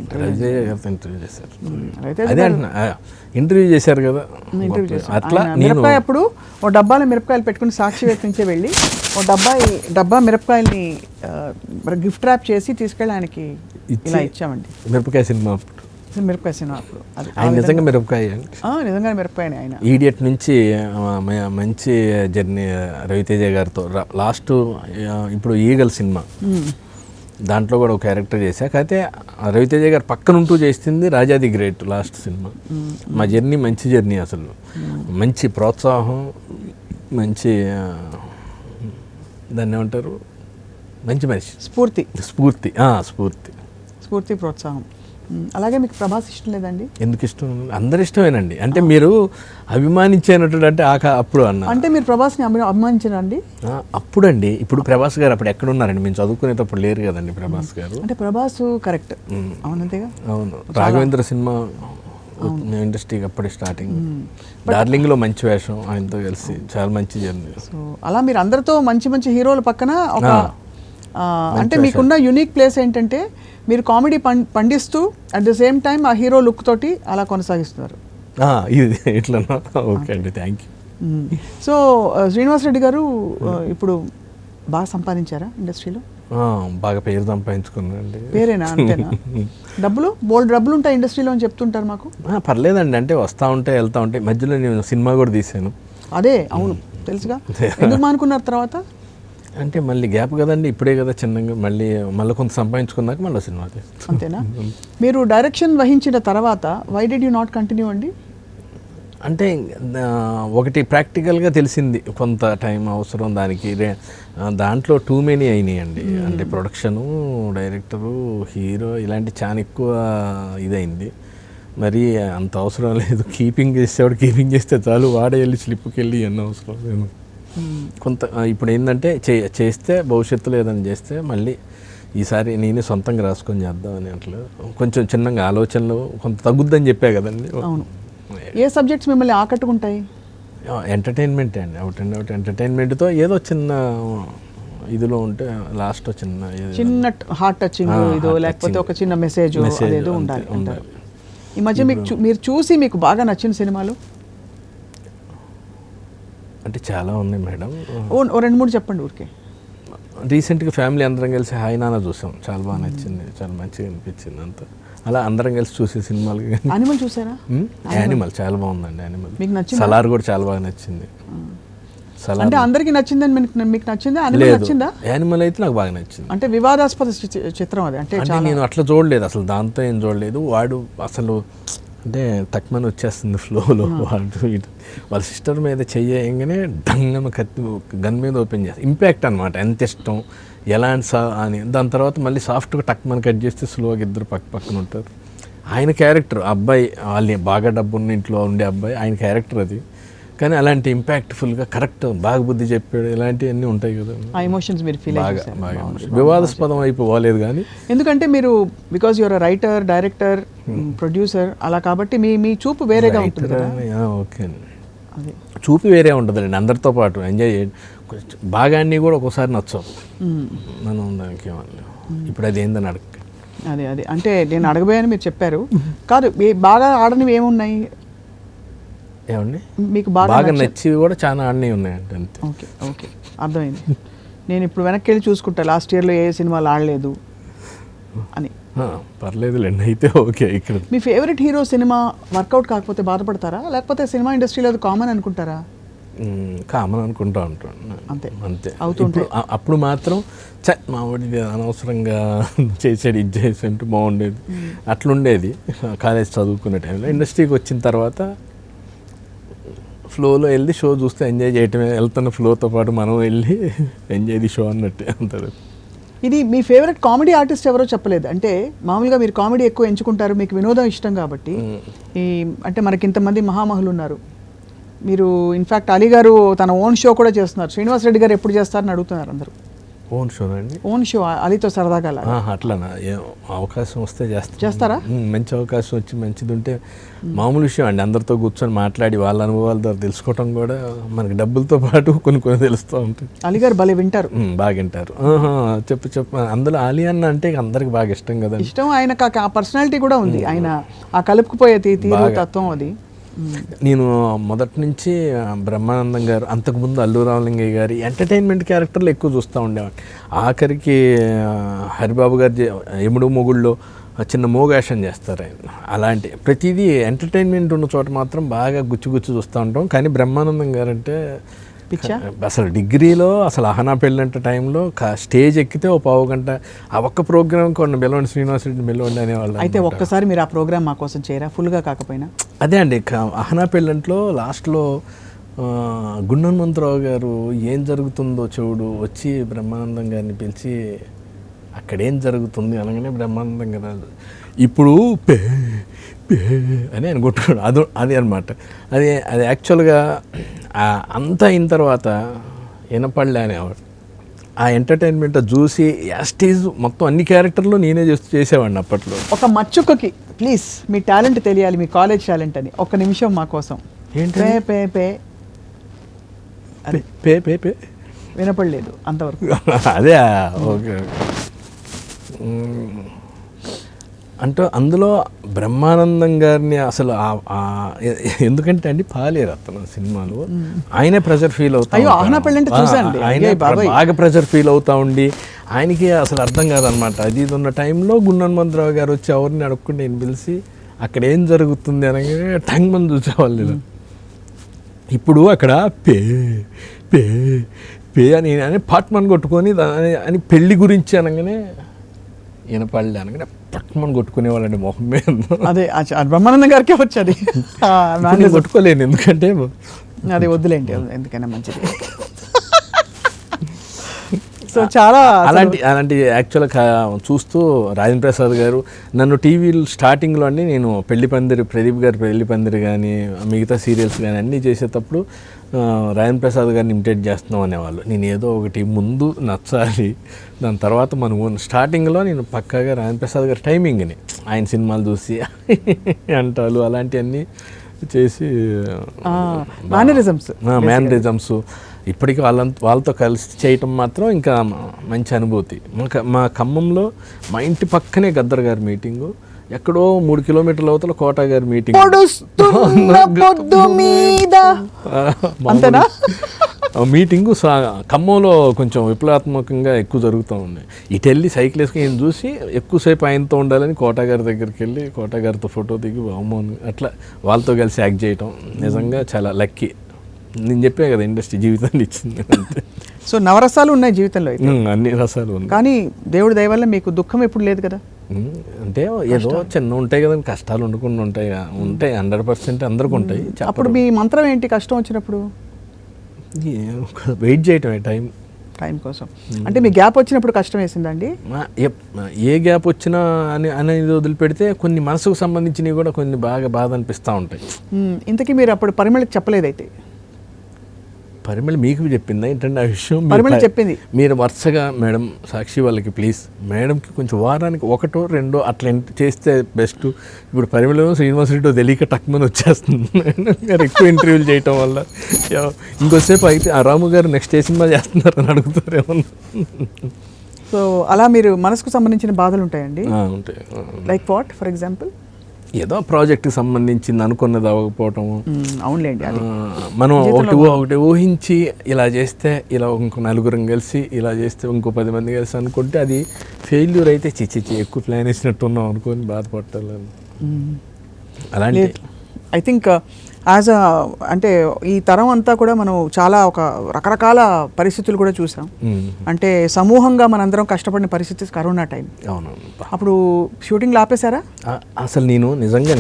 ఇంటర్వ్యూ చేశారు కదా, అట్లా మిరపకాయ అప్పుడు ఓ డబ్బాలో మిరపకాయలు పెట్టుకుని సాక్షి వేపించే వెళ్ళి ఓ డబ్బా మిరపకాయల్ని గిఫ్ట్ ర్యాప్ చేసి తీసుకెళ్ళి ఆయనకి ఇలా ఇచ్చామండి. మిరపకాయ సినిమా మిరపకాయ సినిమా అప్పుడు ఆయన నిజంగా మిరపకాయ, నిజంగా మిరపకాయ. ఆయన ఈడియట్ నుంచి మంచి జర్నీ రవితేజ గారితో. లాస్ట్ ఇప్పుడు ఈగల్ సినిమా, దాంట్లో కూడా ఒక క్యారెక్టర్ చేశా. అయితే రవితేజ గారు పక్కన ఉంటూ చేస్తుంది రాజాది గ్రేట్ లాస్ట్ సినిమా. మా జర్నీ మంచి జర్నీ, అసలు మంచి ప్రోత్సాహం, మంచి దాన్ని ఏమంటారు, మంచి మనిషి, స్ఫూర్తి ప్రోత్సాహం. అలాగే మీకు ప్రభాస్ ఇష్టం లేదండి? ఎందుకు ఇష్టం? అందరు ఇష్టమేనండి. అంటే మీరు అభిమానించేనట్టు అంటే అప్పుడు అంటే మీరు ప్రభాస్ని అభిమానించారండి అప్పుడు అండి. ఇప్పుడు ప్రభాస్ గారు అప్పుడు ఎక్కడ ఉన్నారండి? మేము చదువుకునేటప్పుడు లేరు కదండి ప్రభాస్ గారు. అంటే ప్రభాస్ కరెక్ట్, అవునంతేగా. అవును, రాఘవేంద్ర సినిమా ఇండస్ట్రీకి అప్పుడే స్టార్టింగ్. డార్లింగ్లో మంచి వేషం, ఆయనతో కలిసి చాలా మంచి జర్నీ. సో అలా మీరు అందరితో మంచి మంచి హీరోల పక్కన ఒక అంటే మీకున్న యూనిక్ ప్లేస్ ఏంటంటే మీరు కామెడీ పండిస్తూ అట్ ద సేమ్ టైం ఆ హీరో లుక్ తోటి అలా కొనసాగిస్తున్నారు. ఇది ఇట్లా. ఓకే అండి, thank you. So Srinivas Reddy గారు ఇప్పుడు బాగా సంపాదించారా ఇండస్ట్రీలో? బాగా పేరు సంపాదించుకున్నాండి. పేరేనా? అంతేనా? బోల్డ్ డబ్బులు ఉంటాయి ఇండస్ట్రీలో అని చెప్తుంటారు మాకు. పర్లేదండి, అంటే వస్తూ ఉంటాయి వెళ్తూ ఉంటాయి. మధ్యలో నేను సినిమా కూడా తీసాను. అదే, అవును తెలుసుగా. ఎందుకు మానుకున్నారు తర్వాత? అంటే మళ్ళీ గ్యాప్ కదండి, ఇప్పుడే కదా చిన్నగా మళ్ళీ కొంత సంపాదించుకున్నాక మళ్ళీ సినిమా తీస్తాను. అంతేనా? మీరు డైరెక్షన్ వహించిన తర్వాత why did you not continue అండి? అంటే ఒకటి ప్రాక్టికల్గా తెలిసింది, కొంత టైం అవసరం దానికి. దాంట్లో టూ మెనీ అయినాయండి. అంటే ప్రొడక్షను, డైరెక్టరు, హీరో ఇలాంటి చాలా ఎక్కువ ఇదైంది. మరి అంత అవసరం లేదు. కీపింగ్ చేసేవాడు కీపింగ్ చేస్తే చాలు, వాడే వెళ్ళి స్లిప్కి వెళ్ళి ఎన్నో అవసరం లేదు. కొంత ఇప్పుడు ఏంటంటే చేస్తే భవిష్యత్తులో ఏదైనా చేస్తే మళ్ళీ ఈసారి నేనే సొంతంగా రాసుకొని చేద్దామని అట్లా కొంచెం చిన్నగా ఆలోచనలు కొంత తగ్గుద్దని చెప్పా కదండి. అవును. ఏ సబ్జెక్ట్స్ మిమ్మల్ని ఆకట్టుకుంటాయి? ఎంటర్టైన్మెంట్ అండి, అవుట్ ఎంటర్టైన్మెంట్తో ఏదో చిన్న ఇదిలో ఉంటే లాస్ట్ చిన్న హార్ట్ టచింగ్ ఇదో లేకపోతే ఒక చిన్న మెసేజ్ అదేదో ఉండాలి. ఈ మధ్య మీరు చూసి మీకు బాగా నచ్చిన సినిమాలు అంటే చాలా ఉన్నాయి మేడం. ఓ 2-3 చెప్పండి ఊరికే. రీసెంట్గా ఫ్యామిలీ అందరం కలిసి హాయ్ నాన్న చూసాం, చాలా బాగా నచ్చింది, చాలా మంచిగా అనిపించింది. అంతా అలా అందరం కలిసి చూసే సినిమాలు. యానిమల్ చూసారా? యానిమల్ చాలా బాగుందండి. యానిమల్ మీకు నచ్చింది? సలార్ కూడా చాలా బాగా నచ్చింది. అంటే అందరికి నచ్చిందని మీకు నచ్చిందా? యానిమల్ నచ్చిందా? యానిమల్ అయితే నాకు బాగా నచ్చింది. అంటే వివాదాస్పద చిత్రం అది. అంటే నేను అట్లా చూడలేదు అసలు, దాంతో ఏం చూడలేదు. వాడు అసలు అంటే తక్కువని వచ్చేస్తుంది ఫ్లోలో. వాళ్ళ సిస్టర్ మీద చెయ్యగానే డంగన కత్తి గన్ మీద ఓపెన్ చేస్తారు. ఇంపాక్ట్ అనమాట, ఎంత ఇష్టం ఎలాంటి అని. దాని తర్వాత మళ్ళీ సాఫ్ట్గా టక్మని కట్ చేస్తే స్లోగా ఇద్దరు పక్కన ఉంటారు. ఆయన క్యారెక్టర్ అబ్బాయి, వాళ్ళని బాగా డబ్బున్న ఇంట్లో ఉండే అబ్బాయి, ఆయన క్యారెక్టర్ అది. కానీ అలాంటి ఇంపాక్ట్ఫుల్గా కరెక్ట్ బాగా బుద్ధి చెప్పాడు, ఇలాంటివన్నీ ఉంటాయి కదా. ఆ ఎమోషన్స్ మీరు ఫీల్ బాగా వివాదాస్పదం అయిపోలేదు. కానీ ఎందుకంటే మీరు because your writer, director, producer అలా కాబట్టి మీ చూపు వేరేగా ఉంటుంది కదా. ఓకే. అది చూపి వేరే ఉంటుందండి, అందరితో పాటు ఎంజాయ్ చేయండి. బాగా అన్నీ కూడా ఒక్కోసారి నచ్చవు, మనం దానికి ఇప్పుడు అది ఏందని అడగ. అదే అదే అంటే నేను అడగబోయాను మీరు చెప్పారు. కాదు బాగా ఆడనివి ఏమున్నాయి ఏమండి? మీకు బాగా నచ్చి కూడా చాలా ఆడినవి ఉన్నాయండి అంతే. ఓకే ఓకే అర్థమైంది. నేను ఇప్పుడు వెనక్కి వెళ్ళి చూసుకుంటా లాస్ట్ ఇయర్లో ఏ సినిమాలు ఆడలేదు అని. పర్లేదులేండి అయితే ఓకే. ఇక్కడ మీ ఫేవరెట్ హీరో సినిమా వర్కౌట్ కాకపోతే బాధపడతారా, లేకపోతే సినిమా ఇండస్ట్రీలో అది కామన్ అనుకుంటారా? కామన్ అనుకుంటా ఉంటాను అంతే అంతే. అవుతుంటే అప్పుడు మాత్రం మా వాడిది అనవసరంగా చేసాడు, ఇది చేసేంటూ బాగుండేది, అట్లుండేది కాలేజ్ చదువుకునే టైంలో. ఇండస్ట్రీకి వచ్చిన తర్వాత ఫ్లోలో వెళ్ళి షో చూస్తే ఎంజాయ్ చేయటమే, వెళ్తున్న ఫ్లోతో పాటు మనం వెళ్ళి ఎంజాయ్ ది షో అన్నట్టే అంటారు. ఇది మీ ఫేవరెట్ కామెడీ ఆర్టిస్ట్ ఎవరో చెప్పలేదు. అంటే మామూలుగా మీరు కామెడీ ఎక్కువ ఎంచుకుంటారు, మీకు వినోదం ఇష్టం కాబట్టి. ఈ అంటే మనకి ఇంతమంది మహామహులు ఉన్నారు, మీరు ఇన్ఫ్యాక్ట్ అలీ గారు తన ఓన్ షో కూడా చేస్తున్నారు. శ్రీనివాస్ రెడ్డి గారు ఎప్పుడు చేస్తారని అడుగుతున్నారు అందరూ. ఓన్ షో అండి? ఓన్ షో అలీతో సరదాగా అట్లానా? అవకాశం వస్తే చేస్తారా? మంచి అవకాశం వచ్చి మంచిది ఉంటే మామూలు విషయం అండి. అందరితో కూర్చొని మాట్లాడి వాళ్ళ అనుభవాల ద్వారా తెలుసుకోవటం కూడా మనకి డబ్బులతో పాటు కొన్ని తెలుస్తూ ఉంటుంది. అలీ గారు భలే వింటారు, బాగా వింటారు. చెప్పు అందులో అలీ అన్న అంటే అందరికి బాగా ఇష్టం కదా. ఇష్టం, ఆయనకు ఆ పర్సనాలిటీ కూడా ఉంది, ఆయన ఆ కలుపుకుపోయే తీరు తత్వం అది. నేను మొదటి నుంచి బ్రహ్మానందం గారు, అంతకుముందు అల్లు రామలింగయ్య గారి ఎంటర్టైన్మెంట్ క్యారెక్టర్లు ఎక్కువ చూస్తూ ఉండేవాడిని. ఆఖరికి హరిబాబు గారు యముడు మొగుళ్ళో చిన్న మోగాషన్ చేస్తారు ఆయన. అలాంటి ప్రతిదీ ఎంటర్టైన్మెంట్ ఉన్న చోట మాత్రం బాగా గుచ్చి చూస్తూ ఉంటాం. కానీ బ్రహ్మానందం గారు అంటే పిచ్చా అసలు. డిగ్రీలో అసలు అహనా పెళ్ళంటే టైంలో స్టేజ్ ఎక్కితే ఓ పావు గంట ఆ ఒక్క ప్రోగ్రామ్ కొన్ని మెల్లండి శ్రీనివాసరెడ్డి మెల్లండి అనేవాళ్ళు. అయితే ఒక్కసారి మీరు ఆ ప్రోగ్రామ్ మా కోసం చేయరా, ఫుల్గా కాకపోయినా? అదే అండి, అహనా పెళ్ళంట్లో లాస్ట్లో గుండన్మంతరావు గారు ఏం జరుగుతుందో చెవుడు వచ్చి బ్రహ్మానందం గారిని పిలిచి అక్కడేం జరుగుతుంది అనగానే బ్రహ్మానందం గారు ఇప్పుడు పే పే అని ఆయన కొట్టుకోడు. అది అనమాట. అది యాక్చువల్గా అంతా అయిన తర్వాత వినపడలే అనేవాడు. ఆ ఎంటర్టైన్మెంట్ చూసి యాస్టేజ్ మొత్తం అన్ని క్యారెక్టర్లు నేనే చేసేవాడిని అప్పట్లో. ఒక మచ్చుకకి ప్లీజ్ మీ టాలెంట్ తెలియాలి, మీ కాలేజ్ టాలెంట్ అని. ఒక్క నిమిషం మా కోసం. ఏంటి? పే పే పే పే పే పే వినపడలేదు అంతవరకు. అదే ఓకే. అంటే అందులో బ్రహ్మానందం గారిని అసలు ఎందుకంటే అండి పాలేరు అతను సినిమాలో ఆయనే ప్రెజర్ ఫీల్ అవుతా, ఆయన బాగా ప్రెజర్ ఫీల్ అవుతా ఉండి ఆయనకి అసలు అర్థం కాదనమాట. అది ఉన్న టైంలో గుండన్మంతరావు గారు వచ్చి ఎవరిని అడుక్కుంటే నేను పిలిచి అక్కడ ఏం జరుగుతుంది అనగానే టంగ్ మంది చూసేవాళ్ళు. ఇప్పుడు అక్కడ పే పే పే అని పాట్మన్ కొట్టుకొని అని పెళ్లి గురించి అనగానే వినపడలే అనగానే పట్మని కొట్టుకునేవాళ్ళండి మొహం మీద. అదే బ్రహ్మానందం గారికే వచ్చేది. కొట్టుకోలేను ఎందుకంటే అది వద్దులేండి, ఎందుకైనా మంచిది. సో చాలా అలాంటి యాక్చువల్గా చూస్తూ రాజేంద్ర ప్రసాద్ గారు నన్ను టీవీలో స్టార్టింగ్లో అండి నేను పెళ్లి పందిరి, ప్రదీప్ గారి పెళ్లి పందిరి కానీ మిగతా సీరియల్స్ కానీ అన్నీ చేసేటప్పుడు రాజేంద్ర ప్రసాద్ గారిని ఇమిటేట్ చేస్తున్నాం అనేవాళ్ళు. నేను ఏదో ఒకటి ముందు నచ్చాలి, దాని తర్వాత మనం స్టార్టింగ్లో నేను పక్కాగా రాజేంద్ర ప్రసాద్ గారి టైమింగ్ని ఆయన సినిమాలు చూసి అంటాలు అలాంటివన్నీ చేసి మేనరిజమ్స్ ఇప్పటికీ వాళ్ళతో కలిసి చేయటం మాత్రం ఇంకా మంచి అనుభూతి. మా ఖమ్మంలో మా ఇంటి పక్కనే గద్దర్ గారి మీటింగు, ఎక్కడో 3 కిలోమీటర్ల అవతల కోట గారి మీటింగ్. మీటింగు ఖమ్మంలో కొంచెం విప్లవాత్మకంగా ఎక్కువ జరుగుతూ ఉన్నాయి. ఇటు వెళ్ళి సైకిల్ వేసుకుని ఈయన చూసి ఎక్కువసేపు ఆయనతో ఉండాలని కోట గారి దగ్గరికి వెళ్ళి కోట గారితో ఫోటో దిగి అమ్మోని అట్లా వాళ్ళతో కలిసి యాక్ట్ చేయటం నిజంగా చాలా లక్కీ. నేను చెప్పే కదా ఇండస్ట్రీ జీవితాన్ని ఇచ్చింది. సో నవరసాలు ఉన్నాయి జీవితంలో, అన్ని రసాలు ఉన్నాయి. కానీ దేవుడి దయ వల్ల మీకు దుఃఖం ఎప్పుడు లేదు కదా? అంటే ఏదో చిన్న ఉంటాయి కదా, కష్టాలు ఉండకుండా ఉంటాయి 100% అందరికి ఉంటాయి. అప్పుడు మీ మంత్రం ఏంటి కష్టం వచ్చినప్పుడు? వెయిట్ చేయటమే టైం కోసం. అంటే మీ గ్యాప్ వచ్చినప్పుడు కష్టం వేసిందండి? ఏ గ్యాప్ వచ్చినా అనేది వదిలిపెడితే కొన్ని మనసుకు సంబంధించినవి కూడా కొన్ని బాగా బాధ అనిపిస్తూ ఉంటాయి. ఇంతకీ మీరు అప్పుడు పరిమళకి చెప్పలేదైతే? పరిమళ మీకు చెప్పిందా ఏంటంటే ఆ విషయం? పరిమళ చెప్పింది. మీరు వరుసగా మేడం సాక్షి వాళ్ళకి ప్లీజ్ మేడంకి కొంచెం వారానికి 1 or 2 అట్లా చేస్తే బెస్ట్. ఇప్పుడు పరిమళ శ్రీనివాస్ రెడ్డి తెలియక టక్మని వచ్చేస్తుంది మేడం గారు ఎక్కువ ఇంటర్వ్యూలు చేయటం వల్ల. ఇంకోసేపు అయితే ఆ రాము గారు నెక్స్ట్ ఏ సినిమా చేస్తున్నారని అడుగుతారేమో. సో అలా మీరు మనసుకు సంబంధించిన బాధలు ఉంటాయండి? ఉంటాయి. Like what for example? ఏదో ప్రాజెక్ట్కి సంబంధించింది అనుకున్నది అవ్వకపోవటము. అవునులేండి. మనం ఒకటి ఊహించి ఇలా చేస్తే ఇలా ఇంకో 4 కలిసి ఇలా చేస్తే ఇంకో 10 మంది కలిసి అనుకుంటే అది ఫెయిల్యూర్ అయితే చిచ్చి ఎక్కువ ప్లాన్ వేసినట్టున్నాం అనుకొని బాధపడాలి. అలాంటి ఐ థింక్ యాజ్ అంటే ఈ తరం అంతా కూడా మనం చాలా ఒక రకరకాల పరిస్థితులు కూడా చూసాం. అంటే సమూహంగా మనందరం కష్టపడిన పరిస్థితి కరోనా టైం. అవునవును. అప్పుడు షూటింగ్లు ఆపేశారా? అసలు నేను నిజంగా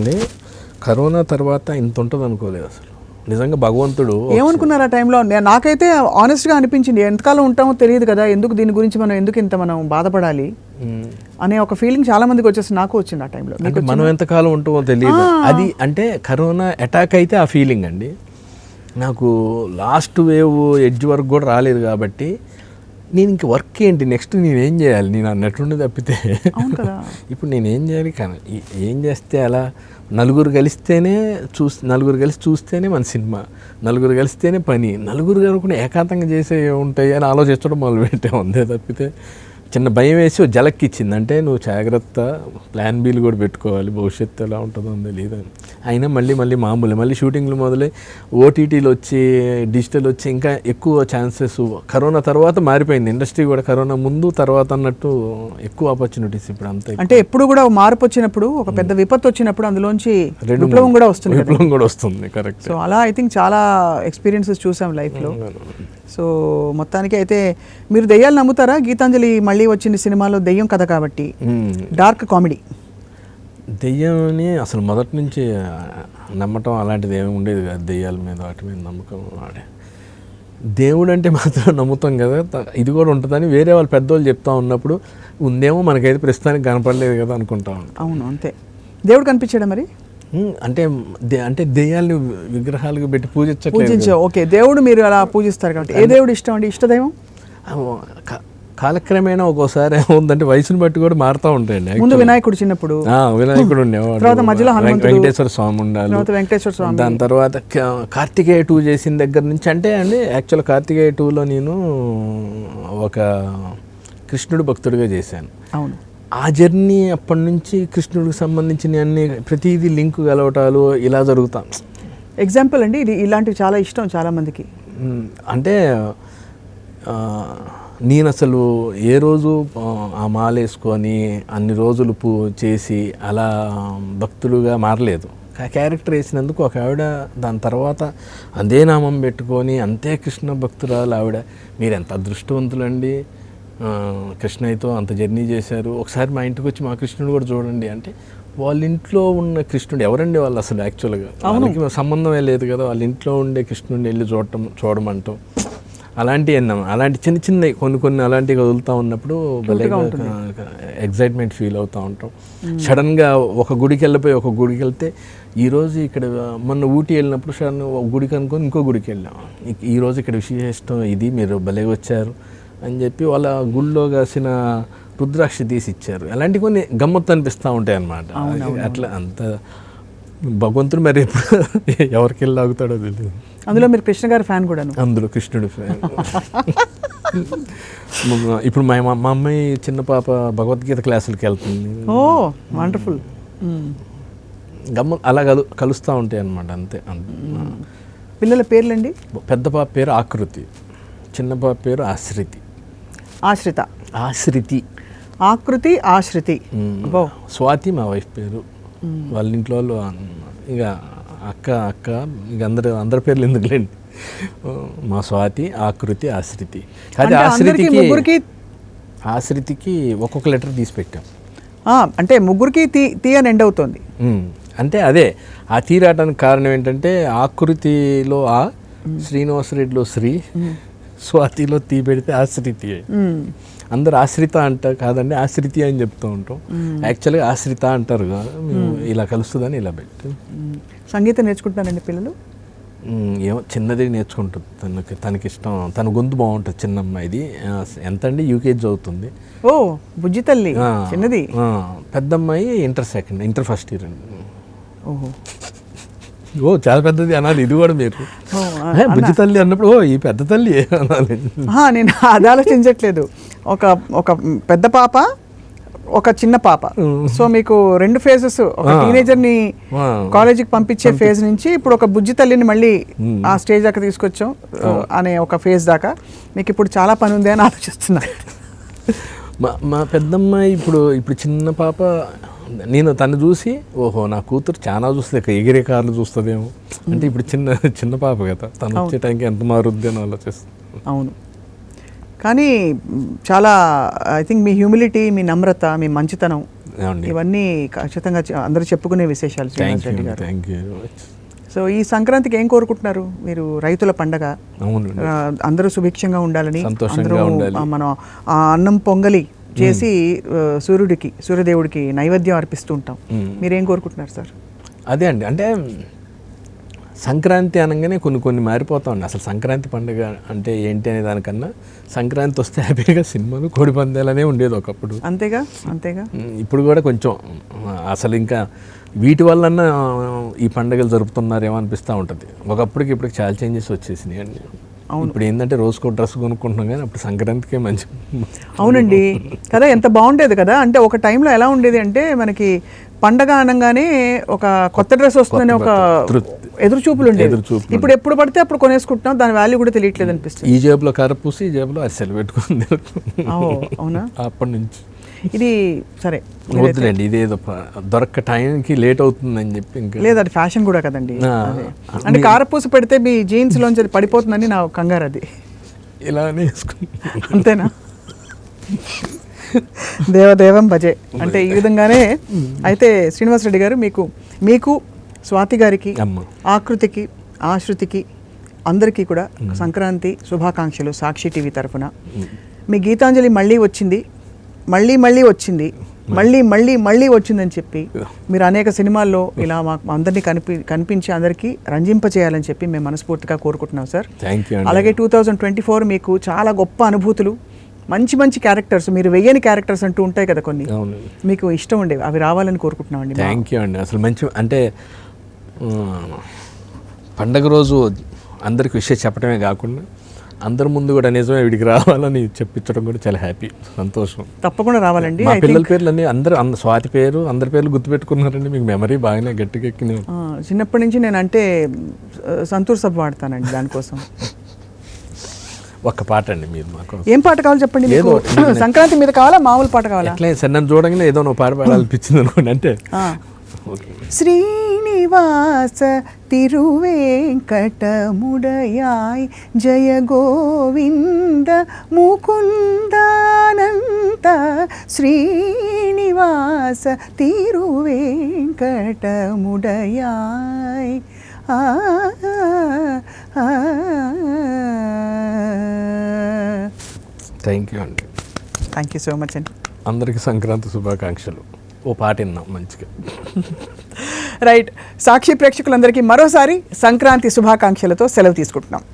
కరోనా తర్వాత ఇంత ఉంటుంది అనుకోలేదు అసలు. నిజంగా భగవంతుడు ఏమనుకున్నారు ఆ టైంలో? నాకైతే ఆనెస్ట్గా అనిపించింది, ఎంతకాలం ఉంటామో తెలియదు కదా, ఎందుకు దీని గురించి మనం బాధపడాలి అనే ఒక ఫీలింగ్ చాలా మందికి వచ్చేసి నాకు వచ్చింది ఆ టైంలో. అంటే మనం ఎంతకాలం ఉంటామో తెలియదు. అది అంటే కరోనా అటాక్ అయితే ఆ ఫీలింగ్ అండి. నాకు లాస్ట్ వేవ్ ఎడ్జ్ వరకు కూడా రాలేదు కాబట్టి నేను ఇంక వర్క్ ఏంటి నెక్స్ట్ నేనేం చేయాలి నేను అన్నట్టుండి తప్పితే ఇప్పుడు నేనేం చేయాలి కానీ ఏం చేస్తే అలా నలుగురు కలిస్తేనే నలుగురు కలిసి చూస్తేనే మన సినిమా, నలుగురు కలిస్తేనే పని, నలుగురు కనుక ఏకాంతంగా చేసే ఉంటాయి అని ఆలోచించడం మొదలుపెట్టే ఉందే తప్పితే చిన్న భయం వేసి జలక్కిచ్చింది. అంటే నువ్వు జాగ్రత్త ప్లాన్ బీలు కూడా పెట్టుకోవాలి, భవిష్యత్తు ఎలా ఉంటుందో తెలియదు. అయినా మళ్ళీ మళ్ళీ షూటింగ్లు మొదలై ఓటీటీలు వచ్చి డిజిటల్ వచ్చి ఇంకా ఎక్కువ ఛాన్సెస్. కరోనా తర్వాత మారిపోయింది ఇండస్ట్రీ కూడా, కరోనా ముందు తర్వాత అన్నట్టు ఎక్కువ ఆపర్చునిటీస్ ఇప్పుడు అంతా. అంటే ఎప్పుడు కూడా మార్పు వచ్చినప్పుడు, ఒక పెద్ద విపత్తు వచ్చినప్పుడు అందులోంచి విప్లవం కూడా వస్తుంది. కరెక్ట్. సో అలా ఐ థింక్ చాలా ఎక్స్పీరియన్సెస్ చూసాం లైఫ్లో. సో మొత్తానికి అయితే మీరు దెయ్యాలు నమ్ముతారా? గీతాంజలి మళ్ళీ వచ్చింది సినిమాలో దెయ్యం కథ కాబట్టి, డార్క్ కామెడీ. దెయ్యంని అసలు మొదటి నుంచి నమ్మటం అలాంటిది ఏమి ఉండేది కాదు. దెయ్యాల మీద వాటి మీద నమ్మకం వాడే. దేవుడు అంటే మాత్రం నమ్ముతాం కదా, ఇది కూడా ఉంటుందని వేరే వాళ్ళు పెద్దవాళ్ళు చెప్తా ఉన్నప్పుడు ఉందేమో మనకైతే ప్రస్తుతానికి కనపడలేదు కదా అనుకుంటా ఉంటాం. అవును అంతే. దేవుడు కనిపించాడా మరి? అంటే దెయ్యాలని విగ్రహాలుగా పెట్టి పూజించ. ఓకే, దేవుడు మీరు అలా పూజిస్తారు కాబట్టి ఏ దేవుడు ఇష్టం అండి? ఇష్టదైవం కాలక్రమేణా ఒక్కోసారి ఏముందంటే వయసును బట్టి కూడా మారుతూ ఉంటాయండి. ముందు వినాయకుడు చిన్నప్పుడు వినాయకుడు ఉండేవాడు, తర్వాత మధ్యలో వెంకటేశ్వర స్వామి ఉండాలి, వెంకటేశ్వర స్వామి. దాని తర్వాత కార్తికేయ 2 చేసిన దగ్గర నుంచి అంటే అండి యాక్చువల్ కార్తికేయ 2లో నేను ఒక కృష్ణుడు భక్తుడిగా చేశాను. అవును. ఆ జర్నీ అప్పటి నుంచి కృష్ణుడికి సంబంధించిన అన్ని ప్రతిదీ లింక్ కలవటాలు ఇలా జరుగుతాం. ఎగ్జాంపుల్ అండి, ఇది ఇలాంటివి చాలా ఇష్టం చాలా మందికి. అంటే నేను అసలు ఏ రోజు ఆ మాలేసుకొని అన్ని రోజులు చేసి అలా భక్తులుగా మారలేదు. క్యారెక్టర్ వేసినందుకు ఒక ఆవిడ దాని తర్వాత అదే నామం పెట్టుకొని అంతే కృష్ణ భక్తురాలు ఆవిడ. మీరు ఎంత అదృష్టవంతులండి, కృష్ణయ్యతో అంత జర్నీ చేశారు, ఒకసారి మా ఇంటికి వచ్చి మా కృష్ణుడు కూడా చూడండి అంటే. వాళ్ళ ఇంట్లో ఉన్న కృష్ణుడు ఎవరండి వాళ్ళు అసలు యాక్చువల్గా వాళ్ళకి సంబంధమే లేదు కదా, వాళ్ళ ఇంట్లో ఉండే కృష్ణుడిని వెళ్ళి చూడమంటాం. అలాంటివి అన్నాం. అలాంటి చిన్న కొన్ని అలాంటివి వదులుతూ ఉన్నప్పుడు ఎగ్జైట్మెంట్ ఫీల్ అవుతూ ఉంటాం. సడన్గా ఒక గుడికి వెళ్తే ఈరోజు ఇక్కడ మొన్న ఊటీ వెళ్ళినప్పుడు సడన్ ఒక గుడికి అనుకొని ఇంకో గుడికి వెళ్ళాం. ఈరోజు ఇక్కడ విశేషం ఇది, మీరు భలే వచ్చారు అని చెప్పి వాళ్ళ గుళ్ళో కాసిన రుద్రాక్ష తీసి ఇచ్చారు. అలాంటి కొన్ని గమ్మత్తు అనిపిస్తూ ఉంటాయి అన్నమాట. అట్లా అంత భగవంతుడు మరి ఎప్పుడు ఎవరికి వెళ్ళి ఆగుతాడో తెలియదు. అందులో మీరు కృష్ణ గారి ఫ్యాన్ కూడా? అందులో కృష్ణుడు ఫ్యాన్. ఇప్పుడు మా అమ్మాయి చిన్న పాప భగవద్గీత క్లాసులకి వెళ్తుంది. ఓ వండర్ఫుల్. అలా కలుస్తూ ఉంటాయి అన్నమాట. అంతే. పిల్లల పేర్లండి? పెద్ద పాప పేరు ఆకృతి, చిన్న పాప పేరు ఆశ్రితి. ఆకృతి ఆశ్రితి. స్వాతి మా వైఫ్ పేరు. వాళ్ళ ఇంట్లో వాళ్ళు ఇక అక్క ఇక అందరి పేర్లు ఎందుకులేండి. మా స్వాతి, ఆకృతి, ఆశ్రితి. అది ఆశ్రితికి ఒక్కొక్క లెటర్ తీసి పెట్టాం. అంటే ముగ్గురికి తీ అని ఎండ్ అవుతుంది. అంటే అదే ఆ తీ రావడానికి కారణం ఏంటంటే ఆకృతిలో ఆ, శ్రీనివాసరెడ్డిలో శ్రీ, స్వాతిలో తీ పెడితే ఆశ్రితి. అందరు ఆశ్రిత అంటారు కాదండి, ఆశ్రితి అని చెప్తూ ఉంటాం. యాక్చువల్గా ఆశ్రిత అంటారు కదా, ఇలా కలుస్తుందని ఇలా పెట్టి. సంగీతం నేర్చుకుంటున్నారండి పిల్లలు? ఏమో చిన్నది నేర్చుకుంటుంది తనకి ఇష్టం, తన గొంతు బాగుంటుంది చిన్న అమ్మాయిది. ఎంత అండి యూకేజీ చదువుతుంది. ఓ బుజ్జి తల్లి చిన్నది. పెద్ద అమ్మాయి ఇంటర్ ఫస్ట్ ఇయర్ అండి. ఓహో ఓ చాలా పెద్దది అనాలి ఇది కూడా మీరు. బుజ్జి తల్లి అన్నప్పుడు ఓ ఈ పెద్ద తల్లి అనాలి. నేను అది ఆలోచించట్లేదు. ఒక పెద్ద పాప, ఒక చిన్న పాప. సో మీకు 2 ఫేజెస్, ఒక టీనేజర్ని కాలేజీకి పంపించే ఫేజ్ నుంచి ఇప్పుడు ఒక బుజ్జి తల్లిని మళ్ళీ ఆ స్టేజ్ దాకా తీసుకొచ్చాం అనే ఒక ఫేజ్ దాకా మీకు ఇప్పుడు చాలా పని ఉంది అని ఆలోచిస్తున్నా. మా పెద్దమ్మాయి ఇప్పుడు చిన్న పాప, నేను తను చూసి ఓహో నా కూతురు చాలా చూస్తుంది, ఎగిరే కార్లు చూస్తుందేమో అంటే ఇప్పుడు చిన్న పాప కదా, తను వచ్చే టైంకి ఎంత మారుద్ది అని ఆలోచిస్తుంది. అవును, కానీ చాలా ఐ థింక్ మీ హ్యూమిలిటీ, మీ నమ్రత, మీ మంచితనం ఇవన్నీ ఖచ్చితంగా అందరూ చెప్పుకునే విశేషాలు శ్రీనివాస్ రెడ్డి గారు. సో ఈ సంక్రాంతికి ఏం కోరుకుంటున్నారు మీరు? రైతుల పండగ, అందరూ సుభిక్షంగా ఉండాలని, అందరూ మనం ఆ అన్నం పొంగలి చేసి సూర్యదేవుడికి నైవేద్యం అర్పిస్తూ ఉంటాం. మీరేం కోరుకుంటున్నారు సార్? అదే అండి, అంటే సంక్రాంతి అనగానే కొన్ని మారిపోతామండి. అసలు సంక్రాంతి పండుగ అంటే ఏంటి అనే దానికన్నా సంక్రాంతి వస్తే హ్యాపీగా సినిమాలు, కోడి పందాలనే ఉండేది ఒకప్పుడు. అంతేగా. ఇప్పుడు కూడా కొంచెం అసలు ఇంకా వీటి వల్లన్నా ఈ పండుగలు జరుపుతున్నారేమో అనిపిస్తూ ఉంటుంది. ఒకప్పటికి ఇప్పటికి చాలా చేంజెస్ వచ్చేసినాయి అండి. ఇప్పుడు ఏంటంటే రోజుకో డ్రెస్ కొనుక్కుంటున్నాం, కానీ అప్పుడు సంక్రాంతికే మంచి. అవునండి కదా, ఎంత బాగుండేది కదా. అంటే ఒక టైంలో ఎలా ఉండేది అంటే మనకి పండగ అనగానే ఒక కొత్త డ్రెస్ వస్తుందని ఒక ఎదురు చూపులు ఉండేది. ఇప్పుడు ఎప్పుడు పడితే అప్పుడు కొనేసుకుంటున్నాం, దాని వాల్యూ కూడా తెలియట్లేదు అనిపిస్తుంది. ఈ జేబులో కరపూసి, ఈ జేబులో అరిసెలు పెట్టుకుంది. అవునా? అప్పటి నుంచి ఇది సరే వద్దులేండి, ఇదేదో దొరక్క టైంకి లేట్ అవుతుందని చెప్పి. ఇంకా లేదు, అది ఫ్యాషన్ కూడా కదండి. అంటే కారపూస పెడితే మీ జీన్స్ లోంచి అది పడిపోతుందని నా కంగారు. అది ఇలానే వేసుకుని అంతేనా? దేవదేవం భజే అంటే ఈ విధంగానే. అయితే శ్రీనివాస్ రెడ్డి గారు, మీకు స్వాతి గారికి, ఆకృతికి, ఆశ్రుతికి అందరికీ కూడా సంక్రాంతి శుభాకాంక్షలు సాక్షి టీవీ తరఫున. మీ గీతాంజలి మళ్ళీ వచ్చింది, మళ్ళీ వచ్చిందని చెప్పి మీరు అనేక సినిమాల్లో ఇలా మాకు అందరినీ కనిపించి అందరికీ రంజింపచేయాలని చెప్పి మేము మనస్ఫూర్తిగా కోరుకుంటున్నాం సార్. అలాగే 2024 మీకు చాలా గొప్ప అనుభూతులు, మంచి క్యారెక్టర్స్, మీరు వెయ్యని క్యారెక్టర్స్ అంటూ ఉంటాయి కదా కొన్ని, మీకు ఇష్టం ఉండేవి, అవి రావాలని కోరుకుంటున్నాం అండి. థ్యాంక్ యూ అండి. అసలు మంచి అంటే పండగ రోజు అందరికి విషయం చెప్పడమే కాకుండా అందరి ముందు కూడా నిజమే వీడికి రావాలని చెప్పించడం కూడా చాలా హ్యాపీ, సంతోషం. తప్పకుండా రావాలండి. మా పిల్లల పేర్లు అన్నీ స్వాతి పేరు, అందరి పేర్లు గుర్తుపెట్టుకున్నారండి. మీకు మెమరీ బాగానే గట్టిగా ఎక్కింది. చిన్నప్పటి నుంచి నేను అంటే సంతూర్ సబ్ వాడతానండి దానికోసం. ఒక్క పాట అండి మీరు మాకు. ఏం పాట కావాలి చెప్పండి? సంక్రాంతి మీద కావాలా, మామూలు పాట కావాలా? అట్లే సార్, నన్ను చూడగానే ఏదో నువ్వు పాట పాడాలనిపించింది అనుకోండి. అంటే శ్రీనివాస తిరువేంకటముడయాయ్ జయ గోవింద ముకుందానంత శ్రీనివాస తిరువేంకటముడయాయ్. థ్యాంక్ యూ అండి. థ్యాంక్ యూ సో మచ్ అండి. అందరికీ సంక్రాంతి శుభాకాంక్షలు. ఓ పాట విన్నాం మంచిగా. రైట్, సాక్షి ప్రేక్షకులందరికీ మరోసారి సంక్రాంతి శుభాకాంక్షలతో సెలవు తీసుకుంటున్నాం.